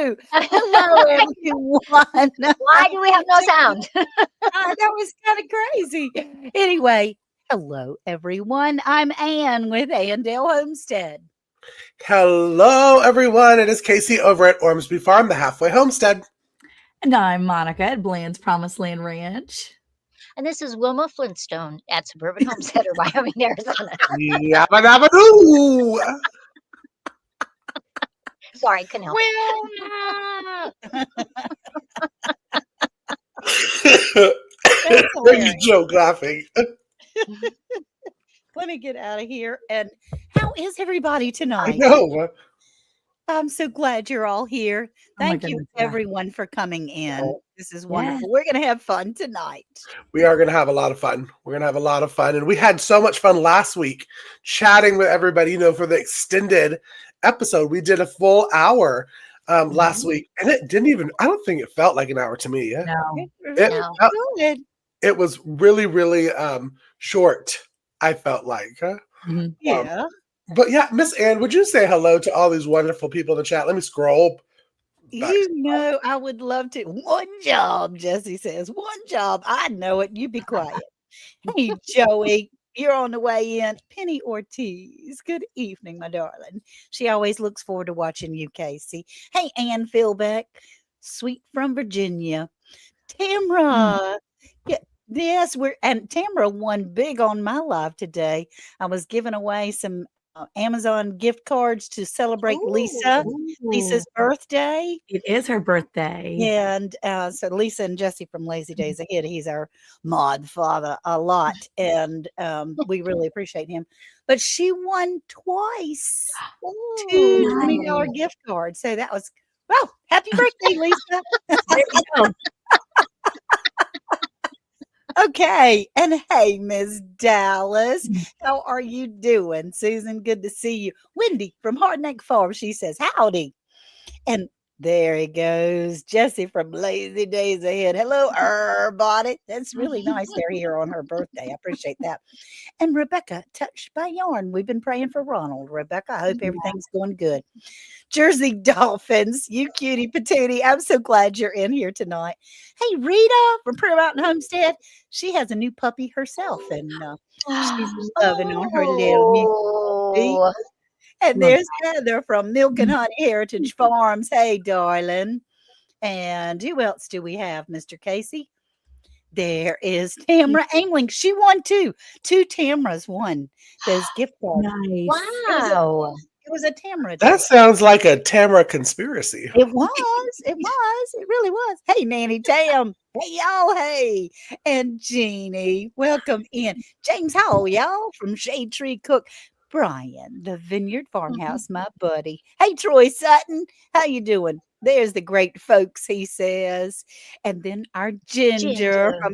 do. Hello, everyone. Why do we have no sound? That was kind of crazy. Anyway, hello, everyone. I'm Ann with Andale Homestead. Hello, everyone. It is Casey over at Ormsby Farm, the halfway homestead. And I'm Monica at Bland's Promised Land Ranch. And this is Wilma Flintstone at Suburban Homesteader, Wyoming, Arizona. Yabba dabba doo. Sorry, couldn't help There you joke laughing. Let me get out of here. And how is everybody I tonight? know. I'm so glad you're all here. Thank you, goodness, yeah. everyone, for coming in. Oh. This is wonderful. We're going to have fun tonight. We are going to have a lot of fun. We're going to have a lot of fun. And we had so much fun last week chatting with everybody, for the extended episode. We did a full hour last week. And it didn't even, I don't think it felt like an hour to me. Yeah? No. It was really, really short, I felt like. Yeah. But yeah, Miss Ann, would you say hello to all these wonderful people in the chat? Let me scroll. I would love to. One job, Jesse says. One job. I know it. You be quiet. Hey, Joey, you're on the way in. Penny Ortiz. Good evening, my darling. She always looks forward to watching you, Casey. Hey, Ann Philbeck, sweet from Virginia. Tamra. Yes, and Tamra won big on my live today. I was giving away some Amazon gift cards to celebrate Lisa's birthday. It is her birthday. And so Lisa and Jesse from Lazy Days Ahead, he's our mod father a lot. And we really appreciate him. But she won twice. Two $20 gift cards. So that was, happy birthday, Lisa. There you go. Okay. And hey, Miss Dallas, how are you doing? Susan, good to see you. Wendy from Hardneck Farm, she says, howdy. And there he goes. Jesse from Lazy Days Ahead. Hello, everybody. That's really nice they're here on her birthday. I appreciate that. And Rebecca, touched by yarn. We've been praying for Ronald. Rebecca, I hope everything's going good. Jersey Dolphins, you cutie patootie. I'm so glad you're in here tonight. Hey, Rita from Prayer Mountain Homestead. She has a new puppy herself, and she's loving on her little new puppy. And there's Heather from Milk and Honey Heritage Farms. Hey, darling. And who else do we have, Mr. Casey? There is Tamra Angling. She won too. Two Tamras won those gift cards. Nice. Wow. It was a Tamra. That sounds like a Tamara conspiracy. It was. It was. It really was. Hey, Nanny Tam. Hey, y'all. Hey. And Jeannie. Welcome in. James Howell, y'all, from Shade Tree Cook. Brian, the Vineyard Farmhouse, my buddy. Hey, Troy Sutton, how you doing? There's the great folks, he says. And then our Ginger from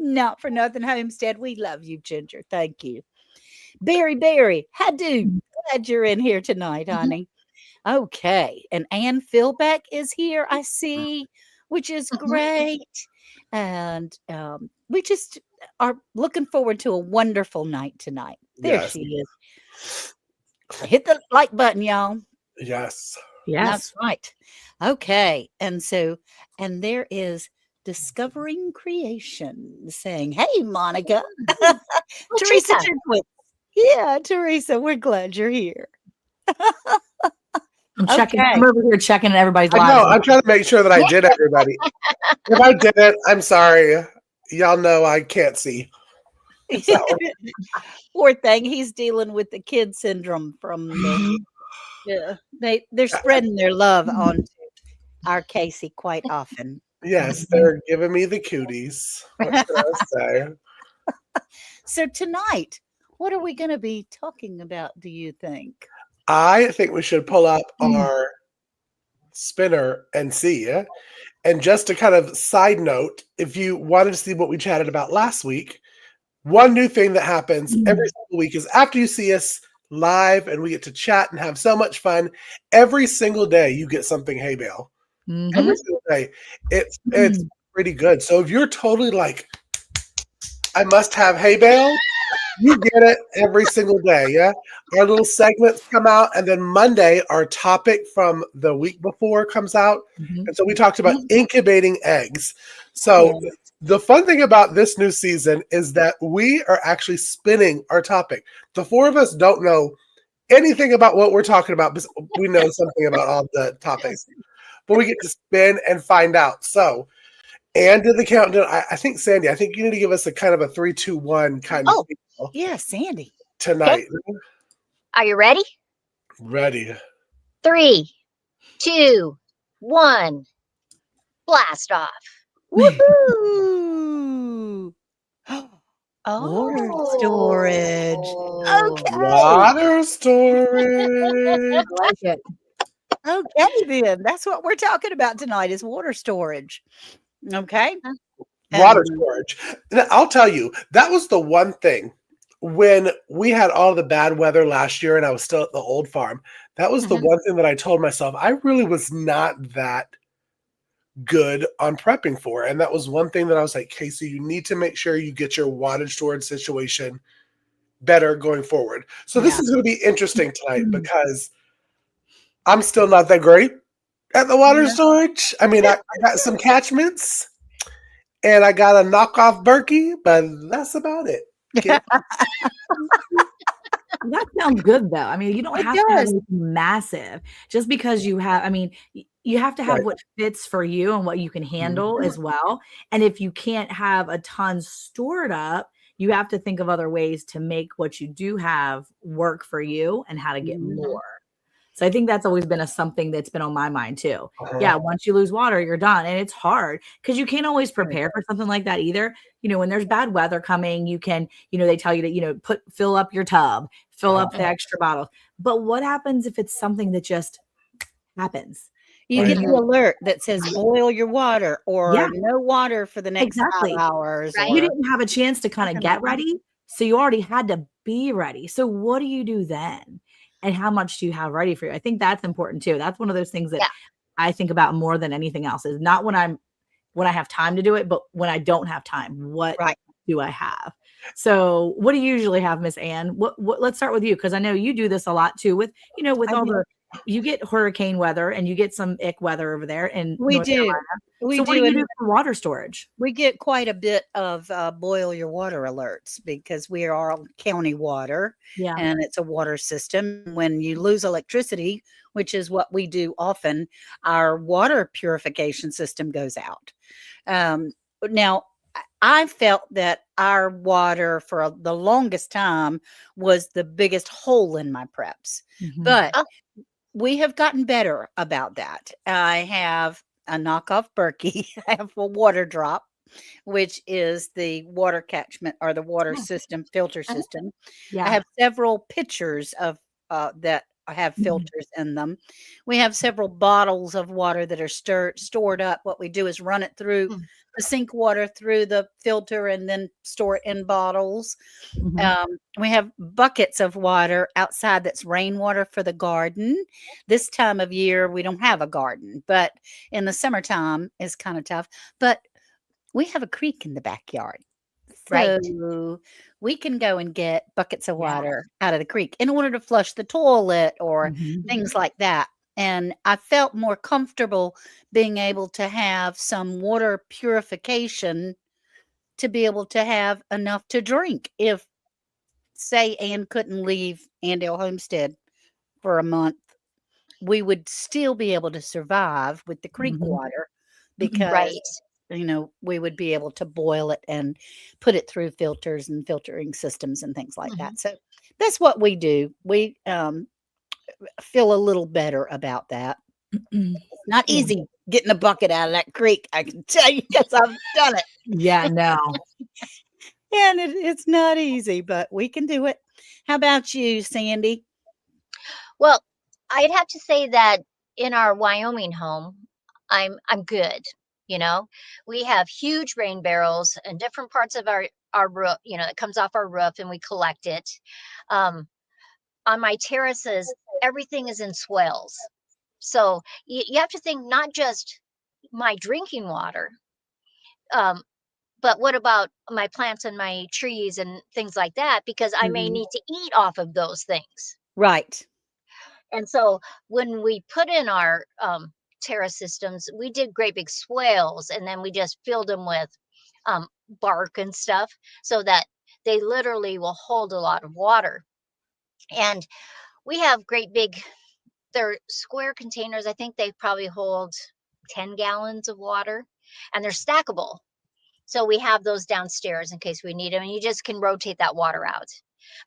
Not For Nothing Homestead. We love you, Ginger. Thank you. Barry, how do? Glad you're in here tonight, honey. Okay. And Ann Philbeck is here, I see, which is great. And we just are looking forward to a wonderful night tonight. There she is. Hit the like button, y'all. Yes. That's right. Okay. And there is Discovering Creation saying, hey, Monica. Teresa Turquin. Yeah, Teresa, we're glad you're here. I'm checking. I'm over here checking everybody's lives. No, I'm trying to make sure that I did everybody. If I didn't, I'm sorry. Y'all know I can't see. So. Poor thing, he's dealing with the kid syndrome from they're spreading their love onto our Casey quite often. Yes, they're giving me the cooties. What can I say? So tonight, what are we going to be talking about, do you think? I think we should pull up our spinner and see. And just to kind of side note, if you wanted to see what we chatted about last week, one new thing that happens every single week is after you see us live and we get to chat and have so much fun, every single day you get something hay bale. Every single day. It's pretty good. So if you're totally like, I must have hay bale, You get it every single day, yeah? Our little segments come out, and then Monday, our topic from the week before comes out. Mhm. And so we talked about incubating eggs. Yeah. So the fun thing about this new season is that we are actually spinning our topic. The four of us don't know anything about what we're talking about, but we know something about all the topics. But we get to spin and find out. So, and did the countdown. I think, Sandy, I think you need to give us a kind of a 3, 2, 1 kind of Oh, feel Yeah, Sandy. tonight. are you ready? Ready. 3, 2, 1, blast off. Woohoo! Water storage. Oh. Okay. Water storage. I like it. Okay, then. That's what we're talking about tonight is water storage. Okay. Water Um, storage. And I'll tell you, that was the one thing when we had all the bad weather last year and I was still at the old farm. That was the Mhm. one thing that I told myself I really was not that good on prepping for. And that was one thing that I was like, Casey, you need to make sure you get your water storage situation better going forward. So this Yeah. is going to be interesting tonight because I'm still not that great at the water Yeah. storage. I mean, I got some catchments and I got a knockoff Berkey, but that's about it. Okay. That sounds good though. I mean, you don't It have to have does. anything massive just because you have, I mean, you have to have Right. what fits for you and what you can handle as well. And if you can't have a ton stored up, you have to think of other ways to make what you do have work for you and how to get Mhm. more. So I think that's always been something that's been on my mind too. Uh-huh. Yeah, once you lose water, you're done. And it's hard because you can't always prepare for something like that either. When there's bad weather coming, you can, they tell you to, fill up your tub, fill up the extra bottles. But what happens if it's something that just happens? You Right. get the alert that says boil your water Yeah, or no water for the next 5 exactly. hours. Right. You Or didn't have a chance to kind of get Mhm. ready. So you already had to be ready. So what do you do then? And how much do you have ready for you? I think that's important too. That's one of those things that Yeah. I think about more than anything else is not when I have time to do it, but when I don't have time, what Right. do I have? So what do you usually have, Miss Ann? What let's start with you because I know you do this a lot too with with I all do. you get hurricane weather and you get some ick weather over there in We North do. Carolina. We So what do do. you do And for water storage? we get quite a bit of boil your water alerts because we are on county water Yeah. and it's a water system. When you lose electricity, which is what we do often, our water purification system goes out. Now, I felt that our water for the longest time was the biggest hole in my preps, Mhm. but Oh. we have gotten better about that. I have a knockoff Berkey. I have a water drop, which is the water catchment or the water Mm. system filter Mhm. system. I Yeah. have several pitchers of that have Mhm. filters in them. We have several bottles of water that are stored up. What we do is run it through Mm. the sink water through the filter and then store it in bottles. Mhm. We have buckets of water outside that's rainwater for the garden. This time of year, we don't have a garden, but in the summertime is kind of tough. But we have a creek in the backyard. Right. So we can go and get buckets of Yeah. water out of the creek in order to flush the toilet or Mhm. things like that. And I felt more comfortable being able to have some water purification to be able to have enough to drink. If, say, Ann couldn't leave Andale Homestead for a month, we would still be able to survive with the creek Mhm. water Right. because we would be able to boil it and put it through filters and filtering systems and things like Mhm. that. So that's what we do. We feel a little better about that. It's not Yeah. easy getting a bucket out of that creek, I can tell you, because I've done it. Yeah, no. And it's not easy, but we can do it. How about you, Sandy? Well, I'd have to say that in our Wyoming home, I'm good. We have huge rain barrels and different parts of our roof. It comes off our roof and we collect it. Um, on my terraces, everything is in swales. So you have to think not just my drinking water, um, but what about my plants and my trees and things like that? Because I may Mhm. need to eat off of those things. Right. And so when we put in our terrace systems, we did great big swales, and then we just filled them with bark and stuff so that they literally will hold a lot of water. And we have great big, they're square containers. I think they probably hold 10 gallons of water, and they're stackable. So we have those downstairs in case we need them, and you just can rotate that water out.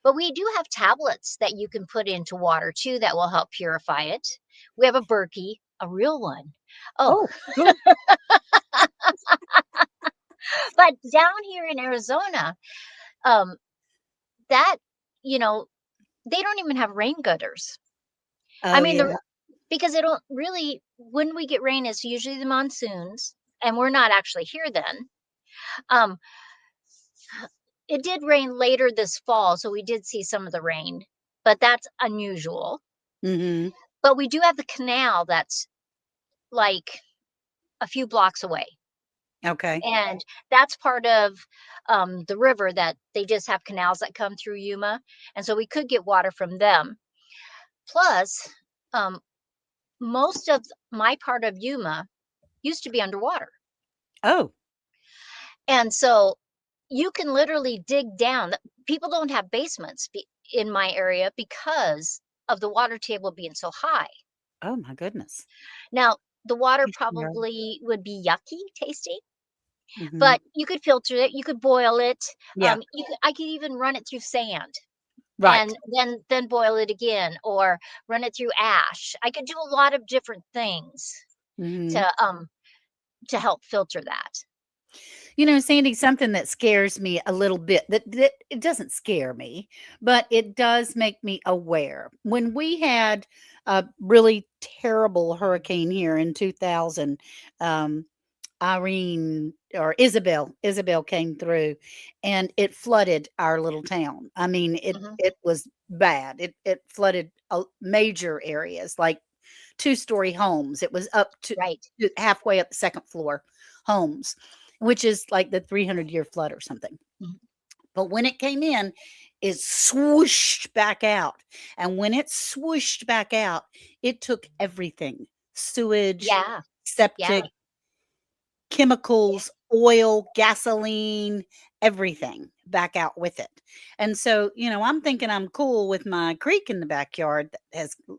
But we do have tablets that you can put into water too that will help purify it. We have a Berkey, a real one. Oh, Oh, good. but down here in Arizona, um, that, you know, they don't even have rain gutters. I Oh, mean, yeah. because they don't really, when we get rain, it's usually the monsoons, and we're not actually here then. Um, It did rain later this fall, so we did see some of the rain, but that's unusual. Mhm. But we do have the canal that's like a few blocks away, Okay. and that's part of the river that they just have canals that come through Yuma, and so we could get water from them. Plus, um, most of my part of Yuma used to be underwater, Oh, and so you can literally dig down. People don't have basements in my area because of the water table being so high. oh my goodness. Now, the water Yeah. probably would be yucky tasting, Mhm. but you could filter it, you could boil it. Yeah. I could even run it through sand Right. and then boil it again, or run it through ash. I could do a lot of different things Mhm. to help filter that. Sandy, something that scares me a little bit, that it doesn't scare me, but it does make me aware. When we had a really terrible hurricane here in 2000, um, Irene or Isabel came through, and it flooded our little town. I mean, it Hmm. it was bad. It flooded major areas, like two-story homes. It was up Right. to halfway up the second floor homes, which is like the 300-year flood or something. Mhm. But when it came in, it swooshed back out. And when it swooshed back out, it took everything: sewage, Yeah. Yeah. septic, chemicals, oil, gasoline, everything back out with it. And so, I'm thinking I'm cool with my creek in the backyard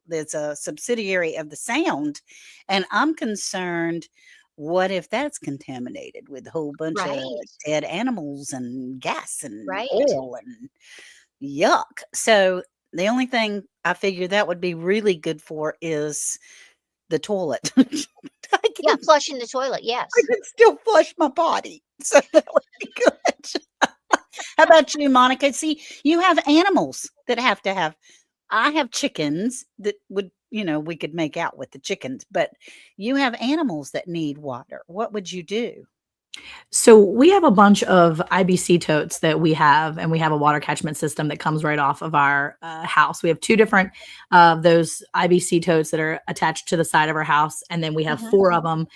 that's a subsidiary of the Sound. And I'm concerned, what if that's contaminated with a whole bunch of Right. dead animals and gas and Right. oil and yuck? So the only thing I figure that would be really good for is the toilet. I Yeah. can Flushing the toilet. I Yes. can still flush my body, so that would be good. How about you, Monica? See, you have animals that have to have. I have chickens that we could make out with the chickens, but you have animals that need water. What would you do? So we have a bunch of IBC totes that we have, and we have a water catchment system that comes right off of our house. We have two different of those IBC totes that are attached to the side of our house, and then we have Hmm. four of them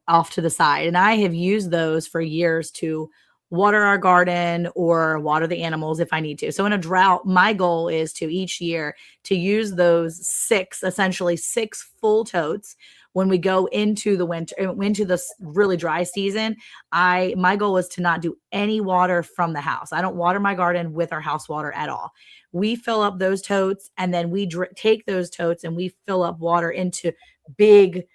off to the side. And I have used those for years to water our garden or water the animals if I need to. So in a drought, my goal is to each year to use those essentially six full totes when we go into the winter, into this really dry season. My goal is to not do any water from the house. I don't water my garden with our house water at all. We fill up those totes, and then we take those totes and we fill up water into big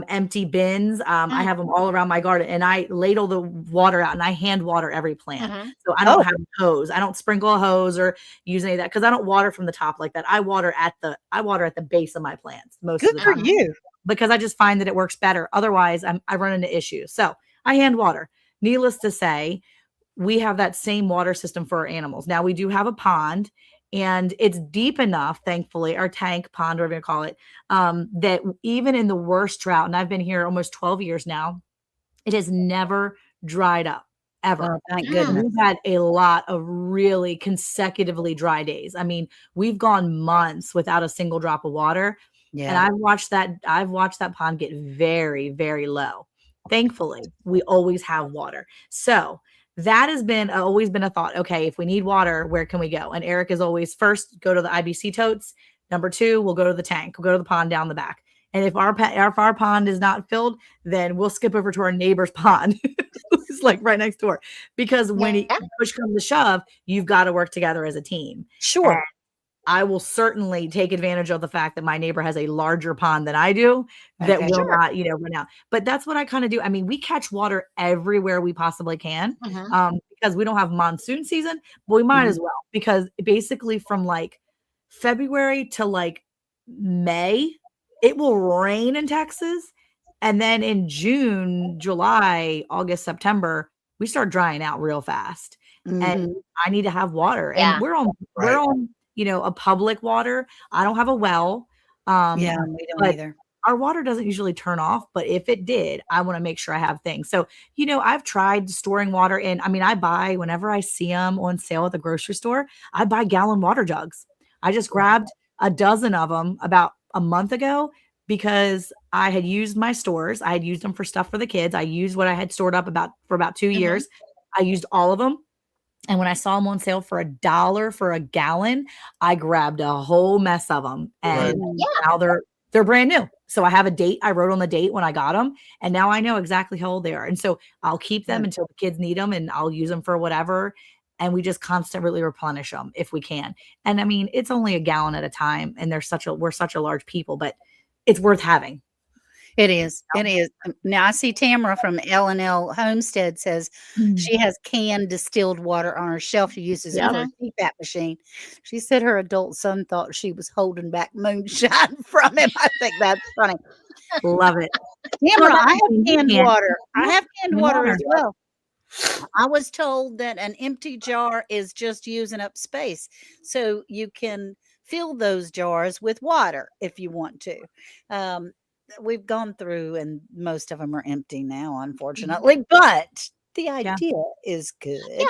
empty bins. I have them all around my garden, and I ladle the water out, and I hand water every plant. Hmm. So I don't Oh, have a hose. I don't sprinkle a hose or use any of that because I don't water from the top like that. I water at the base of my plants most of good the for time Hmm. you. because I just find that it works better. Otherwise, I run into issues. So I hand water. Needless to say, we have that same water system for our animals. Now we do have a pond, and it's deep enough, thankfully, our tank, pond, whatever you call it, that even in the worst drought, and I've been here almost 12 years now, it has never dried up ever. Oh, thank Mm. goodness. We've had a lot of really consecutively dry days. I mean, we've gone months without a single drop of water. And Yeah. I've watched that pond get very, very low. thankfully, we always have water. So that has been always been a thought. Okay, if we need water, where can we go? And Eric is always first go to the IBC totes. Number 2, we'll go to the tank. We'll go to the pond down the back. And if our pond is not filled, then we'll skip over to our neighbor's pond. It's like right next door. Because when push comes to shove, you've got to work together as a team. Sure. And I will certainly take advantage of the fact that my neighbor has a larger pond than I do that will not, run out. But that's what I kind of do. I mean, we catch water everywhere we possibly can because we don't have monsoon season, but we might as well, because basically from like February to like May, it will rain in Texas. And then in June, July, August, September, we start drying out real fast. And I need to have water. And we're on a public water. I don't have a well. We don't either. Our water doesn't usually turn off, but if it did, I want to make sure I have things. So, I've tried storing water in. I mean, I buy, whenever I see them on sale at the grocery store, I buy gallon water jugs. I just grabbed a dozen of them about a month ago because I had used my stores. I had used them for stuff for the kids. I used what I had stored up for about 2 years. I used all of them. And when I saw them on sale for $1 for a gallon, I grabbed a whole mess of them. And now they're brand new. So I have a date. I wrote on the date when I got them. And now I know exactly how old they are. And so I'll keep them until the kids need them, and I'll use them for whatever. And we just constantly replenish them if we can. And I mean, it's only a gallon at a time. And we're such a large people, but it's worth having. It is. It is. Now I see Tamara from L&L Homestead says she has canned distilled water on her shelf. She uses it for a CPAP machine. She said her adult son thought she was holding back moonshine from him. I think that's funny. Love it. Tamara, I have canned water. I have canned water as well. I was told that an empty jar is just using up space. So you can fill those jars with water if you want to. We've gone through, and most of them are empty now, unfortunately, but the idea is good.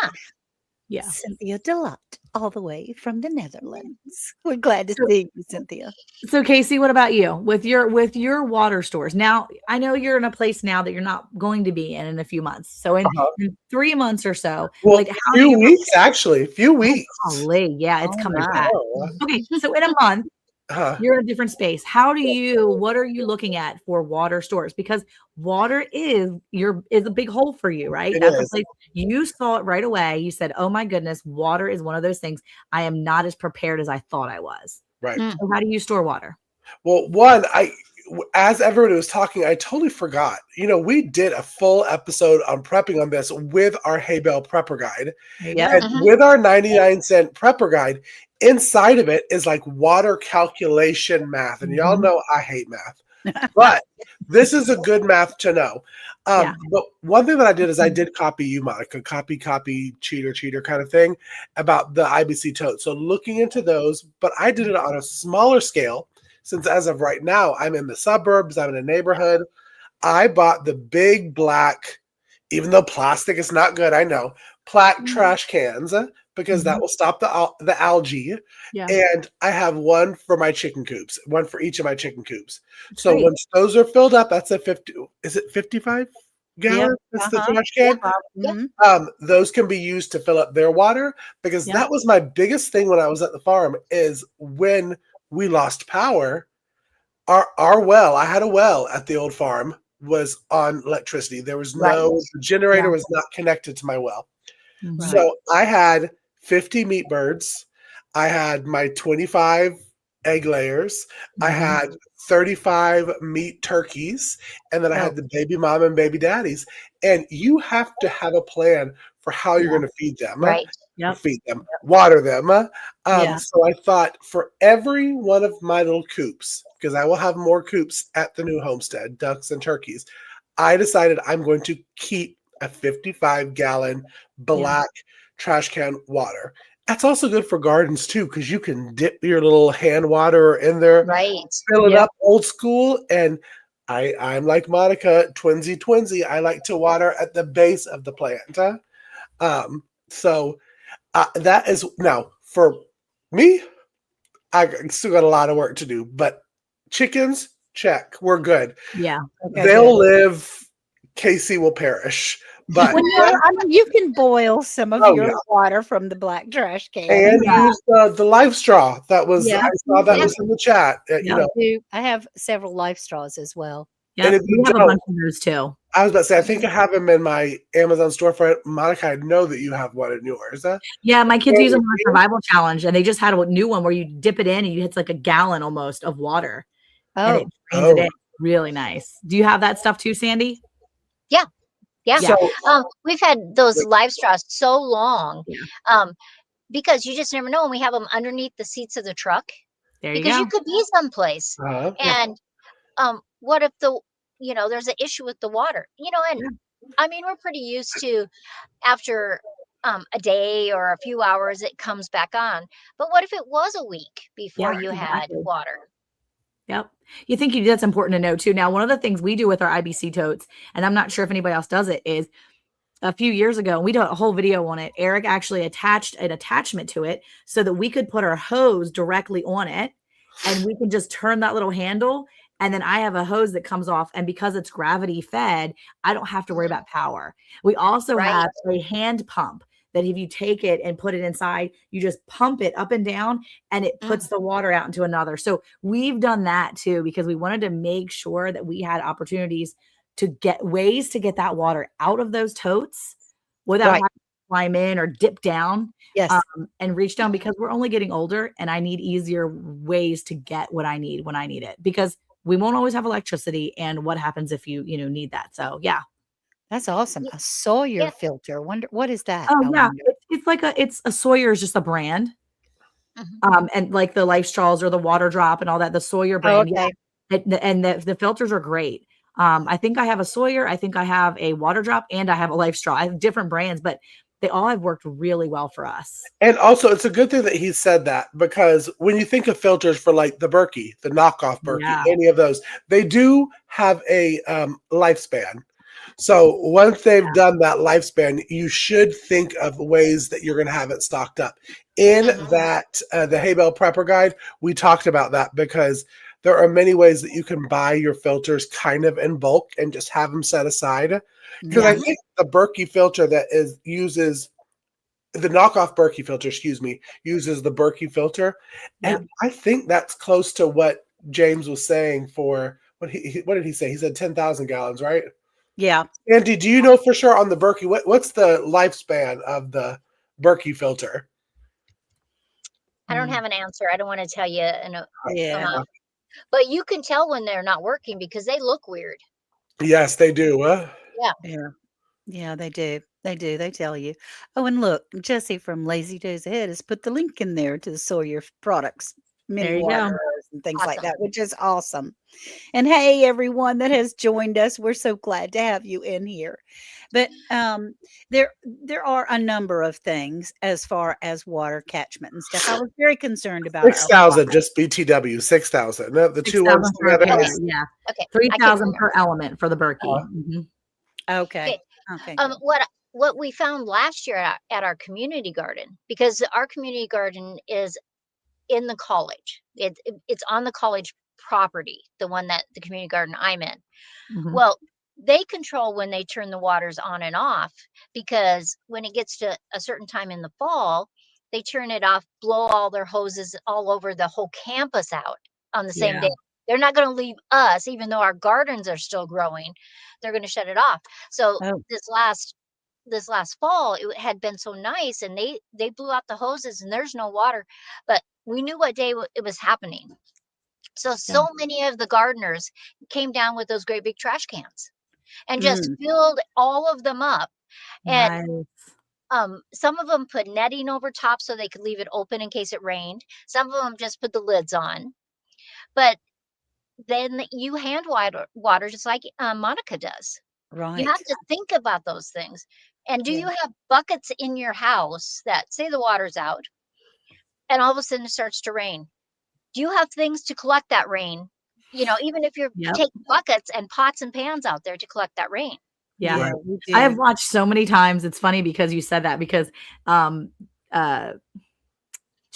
Yeah. Cynthia Delott, all the way from the Netherlands. We're glad to see you, Cynthia. So Casey, what about you with your water stores? Now, I know you're in a place now that you're not going to be in a few months. So in 3 months or so, like how few weeks, actually, a few weeks. Golly, yeah, it's coming back. Okay, so in a month, you're in a different space. What are you looking at for water stores? Because water is a big hole for you, right? That's a place you saw it right away. You said, oh my goodness, water is one of those things. I am not as prepared as I thought I was. Right. So how do you store water? Well, as everybody was talking, I totally forgot. We did a full episode on prepping on this with our Hay Bale Prepper Guide. And with our 99-cent Prepper Guide, inside of it is like water calculation math. And y'all know I hate math. But this is a good math to know. But one thing that I did is I did copy you, Monica. Copy, cheater kind of thing about the IBC tote. So looking into those, but I did it on a smaller scale. Since as of right now, I'm in the suburbs, I'm in a neighborhood. I bought the big black, even though plastic is not good, I know, black trash cans because that will stop the algae. Yeah. And I have one for my chicken coops, one for each of my chicken coops. So once those are filled up, that's a 55 gallon? That's the trash can. Those can be used to fill up their water because that was my biggest thing when I was at the farm is when we lost power, our well, I had a well at the old farm, was on electricity. There was the generator was not connected to my well. So I had 50 meat birds. I had my 25 egg layers. I had 35 meat turkeys. And then I had the baby mom and baby daddies. And you have to have a plan for how you're going to feed them. Feed them, water them. So I thought for every one of my little coops, because I will have more coops at the new homestead, ducks and turkeys, I decided I'm going to keep a 55-gallon black trash can water. That's also good for gardens too, because you can dip your little hand water in there, fill it up old school. And I'm like Monica, twinsy. I like to water at the base of the plant. That is now for me. I still got a lot of work to do, but chickens, check, we're good. Yeah, they'll live Casey will perish. But Well, I mean, you can boil some of Oh, your yeah. water from the black trash can. and use the life straw that was Yeah. I saw that Yeah. was in the chat. You Yeah. know, I have several life straws as well. Yeah, if you we have a don't- bunch of those too. I was about to say I think I have them in my Amazon storefront. Monica, I know that you have one in yours. Yeah, my kids Yeah, use them on you a survival challenge, and they just had a new one where you dip it in and it's like a gallon almost of water, and it Oh, drains it Oh. in. Really nice. Do you have that stuff too, Sandy? Yeah. So We've had those live straws so long, Yeah. because you just never know. And we have them underneath the seats of the truck There you because go. you could be someplace, uh, and what if there's an issue with the water, and Yeah. I mean, we're pretty used to after a day or a few hours it comes back on. But what if it was a week before Yeah, you had exactly. water? Yep. You think that's important to know too. Now, one of the things we do with our IBC totes, and I'm not sure if anybody else does it, is a few years ago, we did a whole video on it. Eric actually attached an attachment to it so that we could put our hose directly on it, and we can just turn that little handle. And then I have a hose that comes off, and because it's gravity fed, I don't have to worry about power. We also Right. have a hand pump that if you take it and put it inside, you just pump it up and down, and it puts the water out into another. So we've done that too, because we wanted to make sure that we had opportunities to get ways to get that water out of those totes without Right. having to climb in or dip down yes. and reach down, because we're only getting older and I need easier ways to get what I need when I need it, because we won't always have electricity. And what happens if you need that? So yeah. That's awesome. A Sawyer Yeah. filter. Wonder what is that? Oh I yeah. wonder. It's like it's a Sawyer is just a brand. Mhm. And like the life straws or the water drop and all that, the Sawyer Oh, brand. okay. And the filters are great. I think I have a Sawyer, I think I have a water drop, and I have a life straw. I have different brands, but they all have worked really well for us. and also it's a good thing that he said that, because when you think of filters for like the Berkey, the knockoff Berkey, Yeah. any of those, they do have a lifespan. So once they've done that lifespan, you should think of ways that you're going to have it stocked up. In Mhm. that the Hay Bale Prepper Guide, we talked about that, because there are many ways that you can buy your filters kind of in bulk and just have them set aside. Because I Yeah. think the Berkey filter that uses the knockoff Berkey filter, uses the Berkey filter, Yep. and I think that's close to what James was saying for what did he say? He said 10,000 gallons, right? Yeah. Andy, do you know for sure on the Berkey what's the lifespan of the Berkey filter? I don't have an answer. I don't want to tell you Yeah. amount, but you can tell when they're not working because they look weird. Yes, they do. Yeah. Yeah, they do. They do. They tell you. Oh, and look, Jesse from Lazy Days Ahead has put the link in there to the Sawyer products, mini There you go. waters and things like Awesome. that, which is awesome. And hey, everyone that has joined us, we're so glad to have you in here. But there are a number of things as far as water catchment and stuff. I was very concerned about 6,000, just BTW, 6,000. The two ones 6,000 per together. pair, yeah. Okay. 3,000 per element for the Berkey. Mhm. Okay. Okay. What we found last year at our community garden, because our community garden is in the college. It's on the college property, the one that the community garden I'm in. Mhm. Well, they control when they turn the waters on and off, because when it gets to a certain time in the fall, they turn it off, blow all their hoses all over the whole campus out on the same Yeah. day. They're not going to leave us, even though our gardens are still growing. They're going to shut it off. So Oh. this last fall, it had been so nice, and they blew out the hoses, and there's no water, but we knew what day it was happening. So many of the gardeners came down with those great big trash cans and just filled all of them up. And Nice. some of them put netting over top so they could leave it open in case it rained. Some of them just put the lids on. But then you hand water just like Monica does. Right. You have to think about those things. And do you have buckets in your house that, say the water's out and all of a sudden it starts to rain? Do you have things to collect that rain? Even if you're Yep. taking buckets and pots and pans out there to collect that rain. Yeah. Yeah, we I have do. watched so many times. It's funny because you said that, because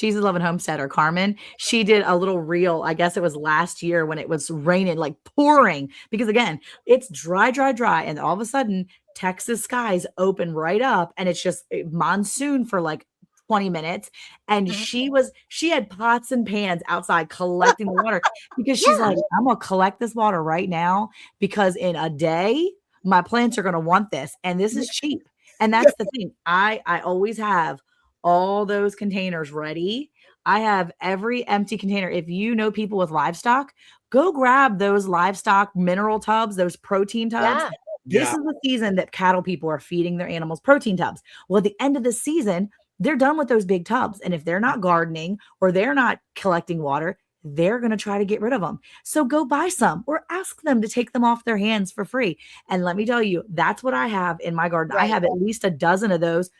she's a loving homesteader, Carmen. She did a little reel. I guess it was last year when it was raining, like pouring, because again, it's dry, dry, dry. And all of a sudden, Texas skies open right up and it's just monsoon for like 20 minutes. And Mhm. she had pots and pans outside collecting the water because she's Yeah. like, I'm going to collect this water right now because in a day, my plants are going to want this. And this is cheap. And Yeah. that's the thing. I always have all those containers ready. I have every empty container. If you know people with livestock, go grab those livestock mineral tubs, those protein tubs. Yeah. This Yeah. is the season that cattle people are feeding their animals protein tubs. Well, at the end of the season, they're done with those big tubs. And if they're not gardening or they're not collecting water, they're going to try to get rid of them. So go buy some or ask them to take them off their hands for free. And let me tell you, that's what I have in my garden. I Right. have at least a dozen of those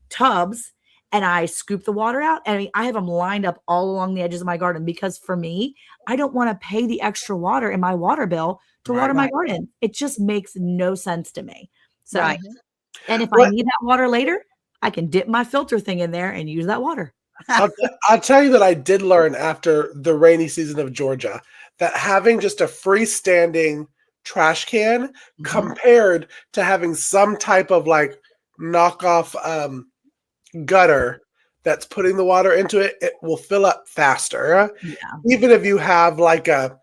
tubs and I scoop the water out. And I mean, I have them lined up all along the edges of my garden because for me, I don't want to pay the extra water in my water bill to Right. water my Right. garden. It just makes no sense to me. So, Right. Mhm. and if I What need that water later, I can dip my filter thing in there and use that water. I'll tell you that I did learn after the rainy season of Georgia that having just a freestanding trash can compared to having some type of like knockoff gutter that's putting the water into it, it will fill up faster. Yeah. Even if you have like a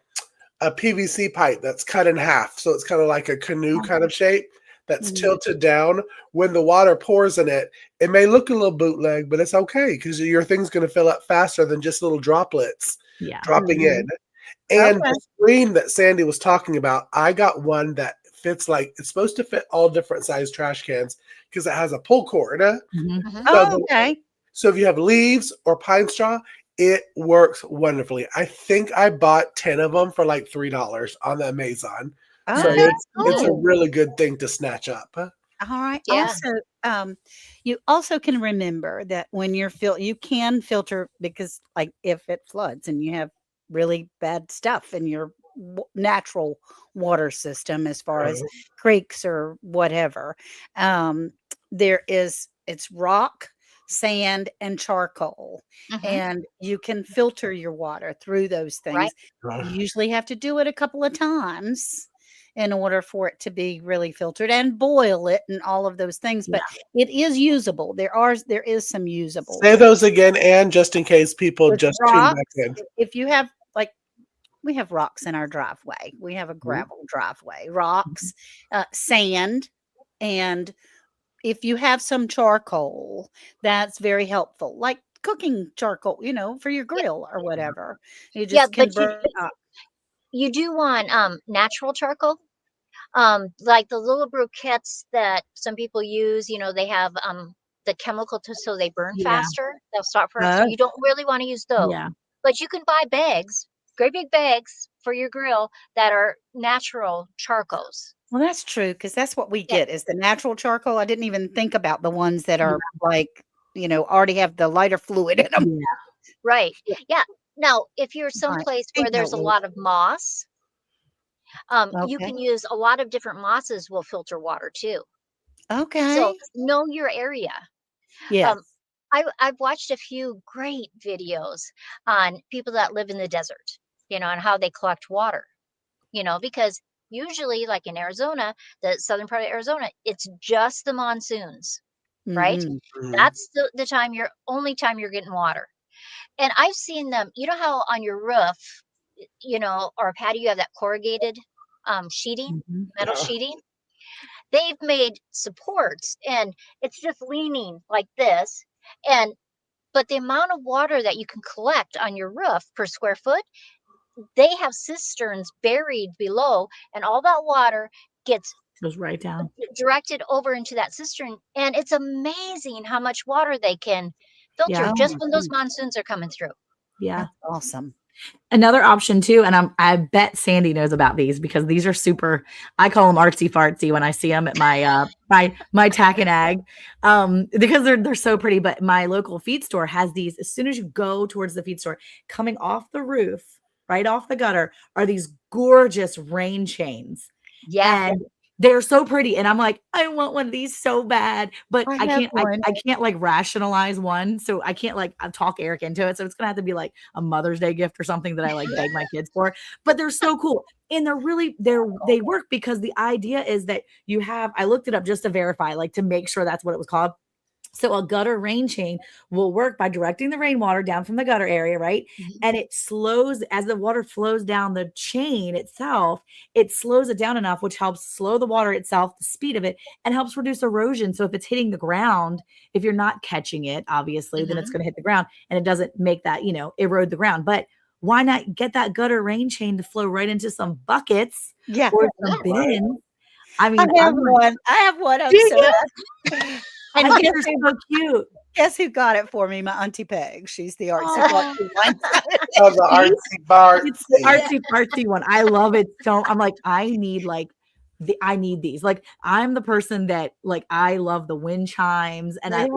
PVC pipe that's cut in half, so it's kind of like a canoe kind of shape that's Mhm. tilted down. When the water pours in it, it may look a little bootleg, but it's okay because your thing's going to fill up faster than just little droplets Yeah. dropping in. Okay. And the screen that Sandy was talking about, I got one that fits like it's supposed to fit all different size trash cans because it has a pull cord. Mhm. Mhm. So, Oh, okay. so if you have leaves or pine straw, it works wonderfully. I think I bought 10 of them for like $3 on the Amazon. So Okay. it's a Cool. really good thing to snatch up. All right. Yeah. Also, you also can remember that when you can filter because, like, if it floods and you have really bad stuff in your natural water system, as far as creeks or whatever, um, it's rock, sand, and charcoal, Mhm. and you can filter your water through those Right. things. You usually have to do it a couple of times in order for it to be really filtered and boil it and all of those things, Yeah. but it is usable. There is some usable Say ways. those again, Anne, just in case people With just tune back rocks, in. if you have, like, we have rocks in our driveway. We have a Mhm. gravel driveway. Rocks, sand, and if you have some charcoal, that's very helpful, like cooking charcoal, for your Yeah. grill or whatever. You Yeah, just can but burn up. you do want natural charcoal. Like the little briquettes that some people use, they have the chemical so they burn Yeah. faster. They'll stop for so Oh, you don't really want to use those. yeah. But you can buy bags, great big bags for your grill that are natural charcoals. Well, that's true because that's what we Yeah. get is the natural charcoal. I didn't even think about the ones that Yeah. are like, already have the lighter fluid in them. Yeah. Right. Yeah. Now, if you're Right. someplace Think where how there's it a works. lot of moss, you Okay. can use a lot of different mosses will filter water too. So Okay. know your area. Yes. Um, I've watched a few great videos on people that live in the desert, and how they collect water, because usually, like in Arizona, the southern part of Arizona, it's just the monsoons, right? Mhm. Mhm. That's the only time you're getting water. And I've seen them, how on your roof, or a patio, you have that corrugated sheeting, Mhm. metal Yeah. sheeting. They've made supports and it's just leaning like this. But the amount of water that you can collect on your roof per square foot, they have cisterns buried below, and all that water gets Goes right down. directed over into that cistern. And it's amazing how much water they can filter Yeah. Oh just my when those goodness. monsoons are coming through. Yeah. That's awesome. Another option too, and I bet Sandy knows about these because these are super. I call them artsy fartsy when I see them at my tack and ag, because they're so pretty. But my local feed store has these. As soon as you go towards the feed store, coming off the roof, right off the gutter, are these gorgeous rain chains. Yeah. And they're so pretty. And I'm like, I want one of these so bad, but I I have can't, one. I can't like rationalize one. So I can't like talk Eric into it. So it's going to have to be like a Mother's Day gift or something that I like beg my kids for, but they're so cool. And they work because the idea is that you have, I looked it up just to verify, like to make sure that's what it was called. So a gutter rain chain will work by directing the rainwater down from the gutter area, right? And it slows as the water flows down the chain itself, it slows it down enough, which helps slow the water itself, the speed of it, and helps reduce erosion. So if it's hitting the ground, if you're not catching it, obviously, then it's going to hit the ground and it doesn't make that, erode the ground. But why not get that gutter rain chain to flow right into some buckets Yeah. or some bins? I mean, I have one. I have one. I'm Do you? so happy. And I think guess they're so cute. who got it for me? My Auntie Peg. She's the artsy Oh. fartsy one. Oh, the artsy bar. It's the artsy fartsy one. I love it so. I'm like, I need these. Like, I'm the person that like I love the wind chimes, and I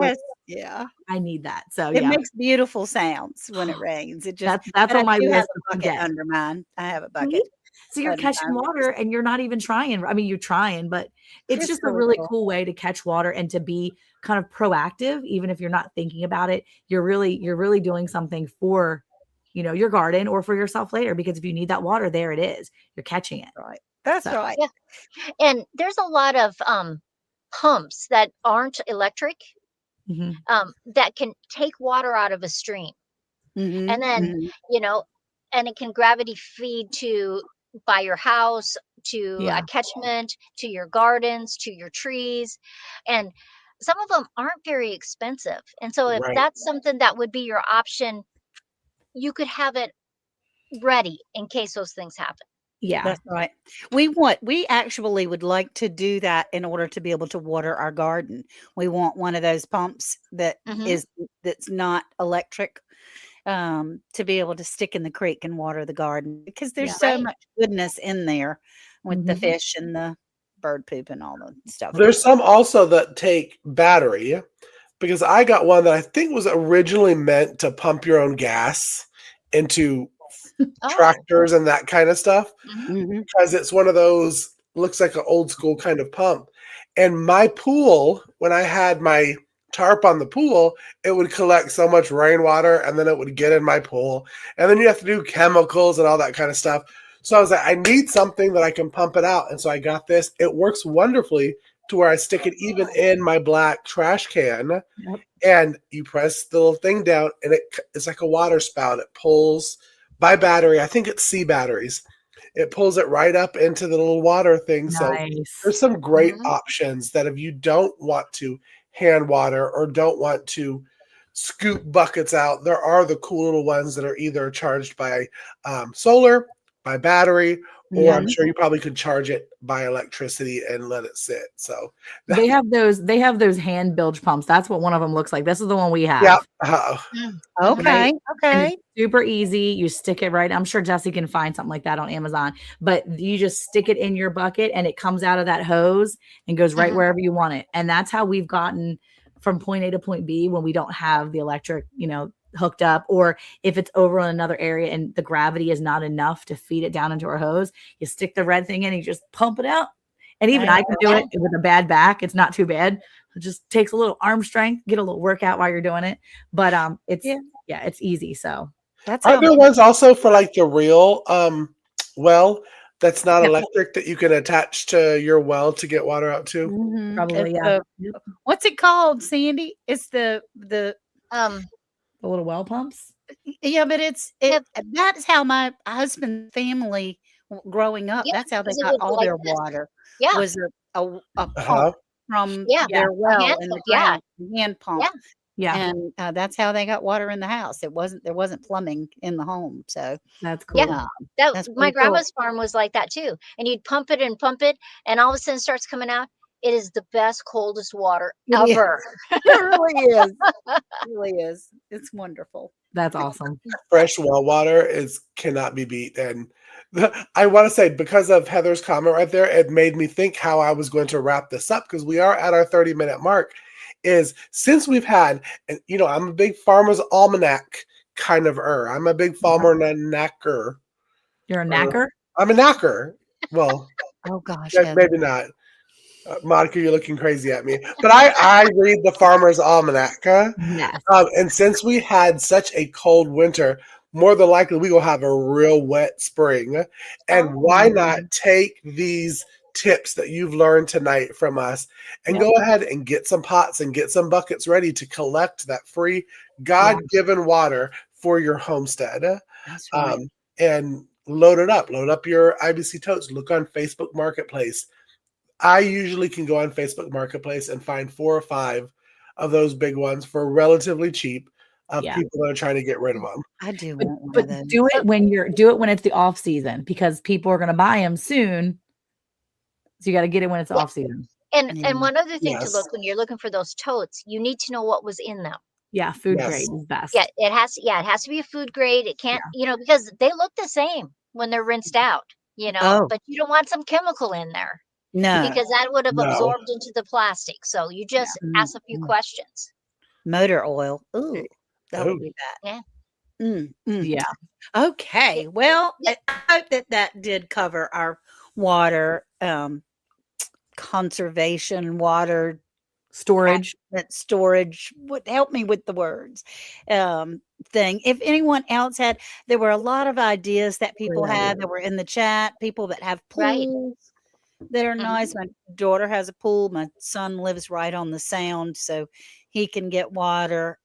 need that. So it makes beautiful sounds when it rains. It just that's on my do have list a to bucket get. under mine. I have a bucket. See? So you're catching water and you're not even trying. I mean, you're trying, but it's just a really cool way to catch water and to be kind of proactive, even if you're not thinking about it. You're really doing something for, your garden or for yourself later, because if you need that water, there it is. You're catching it. Right. That's right. Yeah. And there's a lot of pumps that aren't electric that can take water out of a stream. And then, and it can gravity feed to by your house, to a catchment, to your gardens, to your trees. And some of them aren't very expensive. And so if that's something that would be your option, you could have it ready in case those things happen. Yeah, that's right. We actually would like to do that in order to be able to water our garden. We want one of those pumps that's not electric, to be able to stick in the creek and water the garden, because there's so much goodness in there with the fish and the bird poop and all the stuff. There's some also that take battery, because I got one that I think was originally meant to pump your own gas into tractors and that kind of stuff, because it's one of those, looks like an old school kind of pump. And my pool, when I had my tarp on the pool, it would collect so much rainwater and then it would get in my pool, and then you have to do chemicals and all that kind of stuff. So I was like, I need something that I can pump it out. And so I got this. It works wonderfully to where I stick it even in my black trash can, and you press the little thing down and it's like a water spout. It pulls by battery. I think it's C batteries. It pulls it right up into the little water thing. Nice. So there's some great options that if you don't want to hand water or don't want to scoop buckets out, there are the cool little ones that are either charged by solar, by battery, or I'm sure you probably could charge it by electricity and let it sit. So they have those hand bilge pumps. That's what one of them looks like. This is the one we have. Yeah. Okay. Okay. Super easy. You stick it right. I'm sure Jesse can find something like that on Amazon, but you just stick it in your bucket and it comes out of that hose and goes right wherever you want it. And that's how we've gotten from point A to point B when we don't have the electric, hooked up, or if it's over in another area and the gravity is not enough to feed it down into our hose, you stick the red thing in and you just pump it out. And even I can do it with a bad back. It's not too bad. It just takes a little arm strength, get a little workout while you're doing it. But it's easy. So are there ones also for like the real well that's not electric that you can attach to your well to get water out to? Probably, what's it called, Sandy? It's the little well pumps. Yeah, but that's how my husband's family growing up. That's how they got all their water. Yeah, was a pump from their well in the ground, hand pump. Yeah, and that's how they got water in the house. There wasn't plumbing in the home, so that's cool. Yeah, that's my grandma's farm was like that too. And you'd pump it, and all of a sudden it starts coming out. It is the best, coldest water ever. It really is. It really is. It's wonderful. That's awesome. Fresh well water cannot be beat. And I want to say, because of Heather's comment right there, it made me think how I was going to wrap this up, because we are at our 30-minute mark. Is since we've had, and I'm a big Farmer's Almanac kind of I'm a big farmer knacker. You're a knacker? I'm a knacker. Well, oh gosh, maybe not. Monica, you're looking crazy at me. But I read the Farmer's Almanac. Yes. And since we had such a cold winter, more than likely we will have a real wet spring. And why not take these tips that you've learned tonight from us and go ahead and get some pots and get some buckets ready to collect that free God-given water for your homestead. That's right. And load it up. Load up your IBC totes. Look on Facebook Marketplace. I usually can go on Facebook Marketplace and find 4 or 5 of those big ones for relatively cheap of people that are trying to get rid of them. I do want one But of those. do it when it's the off season, because people are going to buy them soon. So you got to get it when it's off season. And one other thing to look when you're looking for those totes, you need to know what was in them. Yeah, food grade is best. Yeah, it has to be a food grade. It can't, because they look the same when they're rinsed out, but you don't want some chemical in there. No. Because that would have absorbed into the plastic. So you just ask a few questions. Motor oil. Ooh, that would be bad. Yeah. Yeah. Okay. Well, I hope that did cover our water conservation, water storage. That storage would help me with the words thing. If anyone else there were a lot of ideas that people had that were in the chat. People that have pools that are nice. My daughter has a pool. My son lives right on the sound, so he can get water.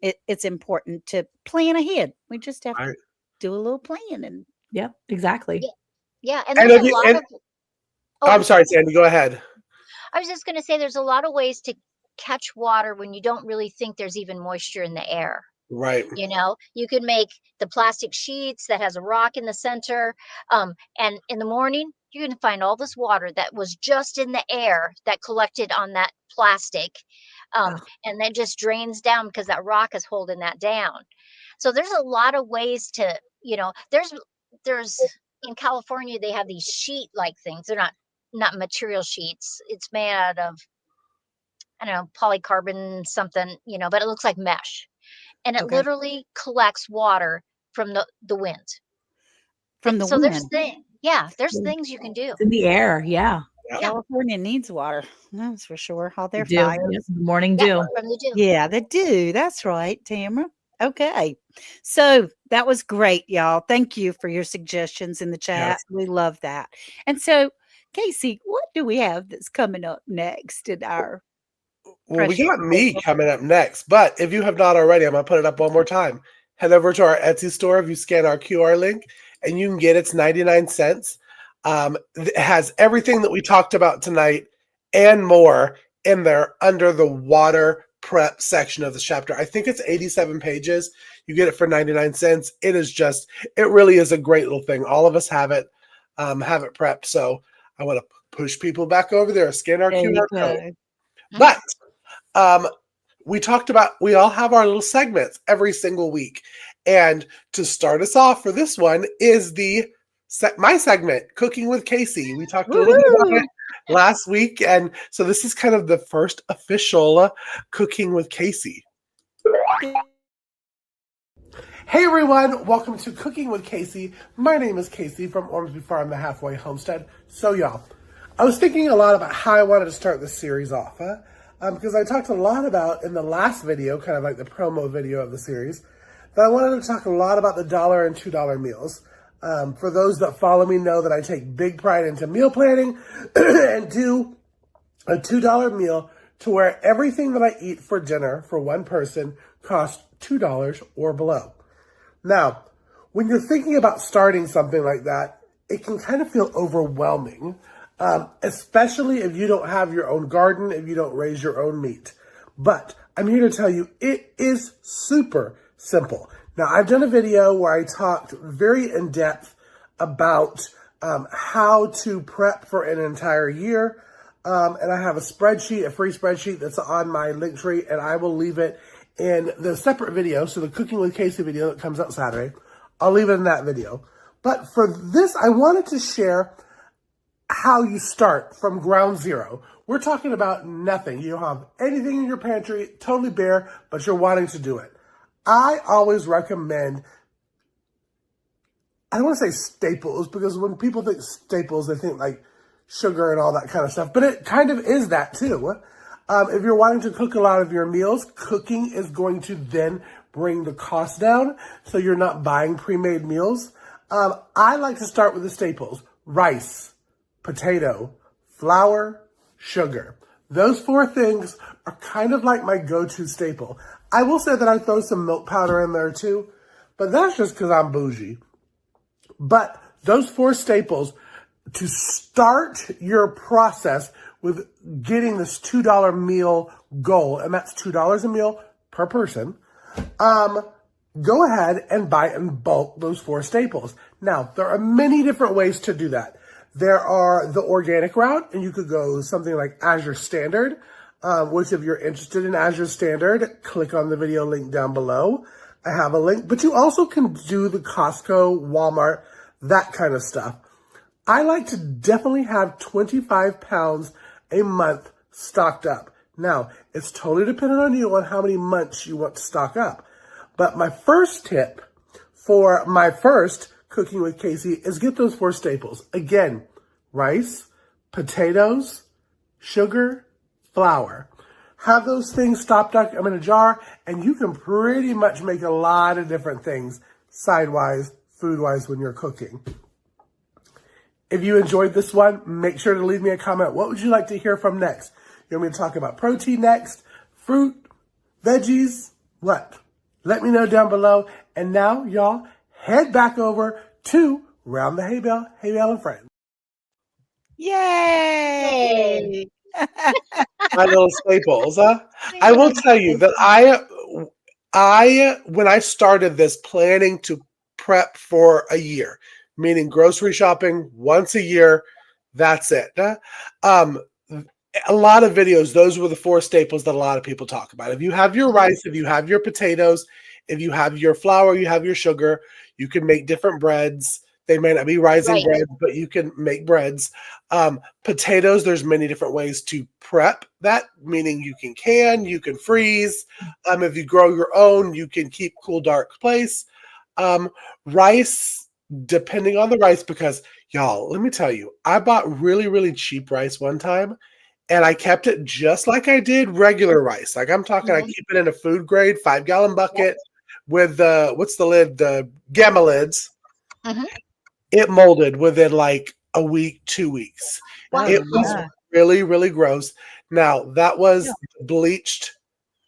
It's important to plan ahead. We just have to do a little planning. Yep, exactly. Yeah, and there's a lot of. I'm sorry, Sandy. Go ahead. I was just going to say, there's a lot of ways to catch water when you don't really think there's even moisture in the air. Right. You can make the plastic sheets that has a rock in the center. And in the morning, you can find all this water that was just in the air that collected on that plastic. And then just drains down because that rock is holding that down. So there's a lot of ways to, there's in California, they have these sheet like things. They're not material sheets. It's made out of, I don't know, polycarbon something, but it looks like mesh. And it literally collects water from the wind. From the wind. So wind. There's things you can do. It's in the air, California needs water. That's for sure. All their fires. fires. Morning dew. From the dew. Yeah, they do. That's right, Tamara. Okay. So that was great, y'all. Thank you for your suggestions in the chat. Yes. We love that. And so, Casey, what do we have that's coming up next in our Well, we got me coming up next, but if you have not already, I'm going to put it up one more time. Head over to our Etsy store if you scan our QR link, and you can get it's 99 cents. It has everything that we talked about tonight and more in there under the water prep section of the chapter. I think it's 87 pages. You get it for 99 cents. It really is a great little thing. All of us have it prepped. So I want to push people back over there, scan our QR code. But we all have our little segments every single week. And to start us off for this one is my segment, Cooking with Casey. We talked a little bit about it last week. And so this is kind of the first official Cooking with Casey. Hey everyone, welcome to Cooking with Casey. My name is Casey from Ormsby Farm, the Halfway Homestead. So y'all, I was thinking a lot about how I wanted to start this series off, because I talked a lot about in the last video, kind of like the promo video of the series, that I wanted to talk a lot about the $1 and $2 meals. For those that follow me know that I take big pride into meal planning and do a $2 meal to where everything that I eat for dinner for one person costs $2 or below. Now, when you're thinking about starting something like that, it can kind of feel overwhelming, especially if you don't have your own garden, if you don't raise your own meat. But I'm here to tell you, it is super simple. Now, I've done a video where I talked very in depth about how to prep for an entire year. And I have a free spreadsheet that's on my link tree, and I will leave it in the separate video. So the Cooking with Casey video that comes out Saturday, I'll leave it in that video. But for this, I wanted to share how you start from ground zero. We're talking about nothing. You don't have anything in your pantry, totally bare, but you're wanting to do it. I always recommend, I don't want to say staples, because when people think staples, they think like sugar and all that kind of stuff. But it kind of is that too. If you're wanting to cook a lot of your meals, cooking is going to then bring the cost down, so you're not buying pre-made meals. I like to start with the staples: rice, potato, flour, sugar. Those 4 things are kind of like my go-to staple. I will say that I throw some milk powder in there too, but that's just because I'm bougie. But those 4 staples, to start your process with getting this $2 meal goal, and that's $2 a meal per person, go ahead and buy in bulk those 4 staples. Now, there are many different ways to do that. There are the organic route, and you could go something like Azure Standard, which if you're interested in Azure Standard, click on the video link down below. I have a link, but you also can do the Costco, Walmart, that kind of stuff. I like to definitely have 25 pounds a month stocked up. Now, it's totally dependent on you on how many months you want to stock up. But my first tip for my first Cooking with Casey is get those 4 staples. Again, rice, potatoes, sugar, flour. Have those things stocked up in a jar, and you can pretty much make a lot of different things side-wise, food-wise when you're cooking. If you enjoyed this one, make sure to leave me a comment. What would you like to hear from next? You want me to talk about protein next? Fruit? Veggies? What? Let me know down below. And now, y'all, head back over to Round the Hay Bale and Friends. Yay! My little staples. I will tell you that when I started this planning to prep for a year, meaning grocery shopping once a year, that's it. A lot of videos, those were the 4 staples that a lot of people talk about. If you have your rice, if you have your potatoes, if you have your flour, you have your sugar, you can make different breads. They may not be rising breads, but you can make breads. Potatoes, there's many different ways to prep that, meaning you can freeze. If you grow your own, you can keep cool, dark place. Rice, depending on the rice, because y'all, let me tell you, I bought really, really cheap rice one time, and I kept it just like I did regular rice. Like I'm talking, I keep it in a food grade 5-gallon bucket with the, what's the lid? The Gamma lids. It molded within like a week, 2 weeks. Wow. It was really, really gross. Now, that was bleached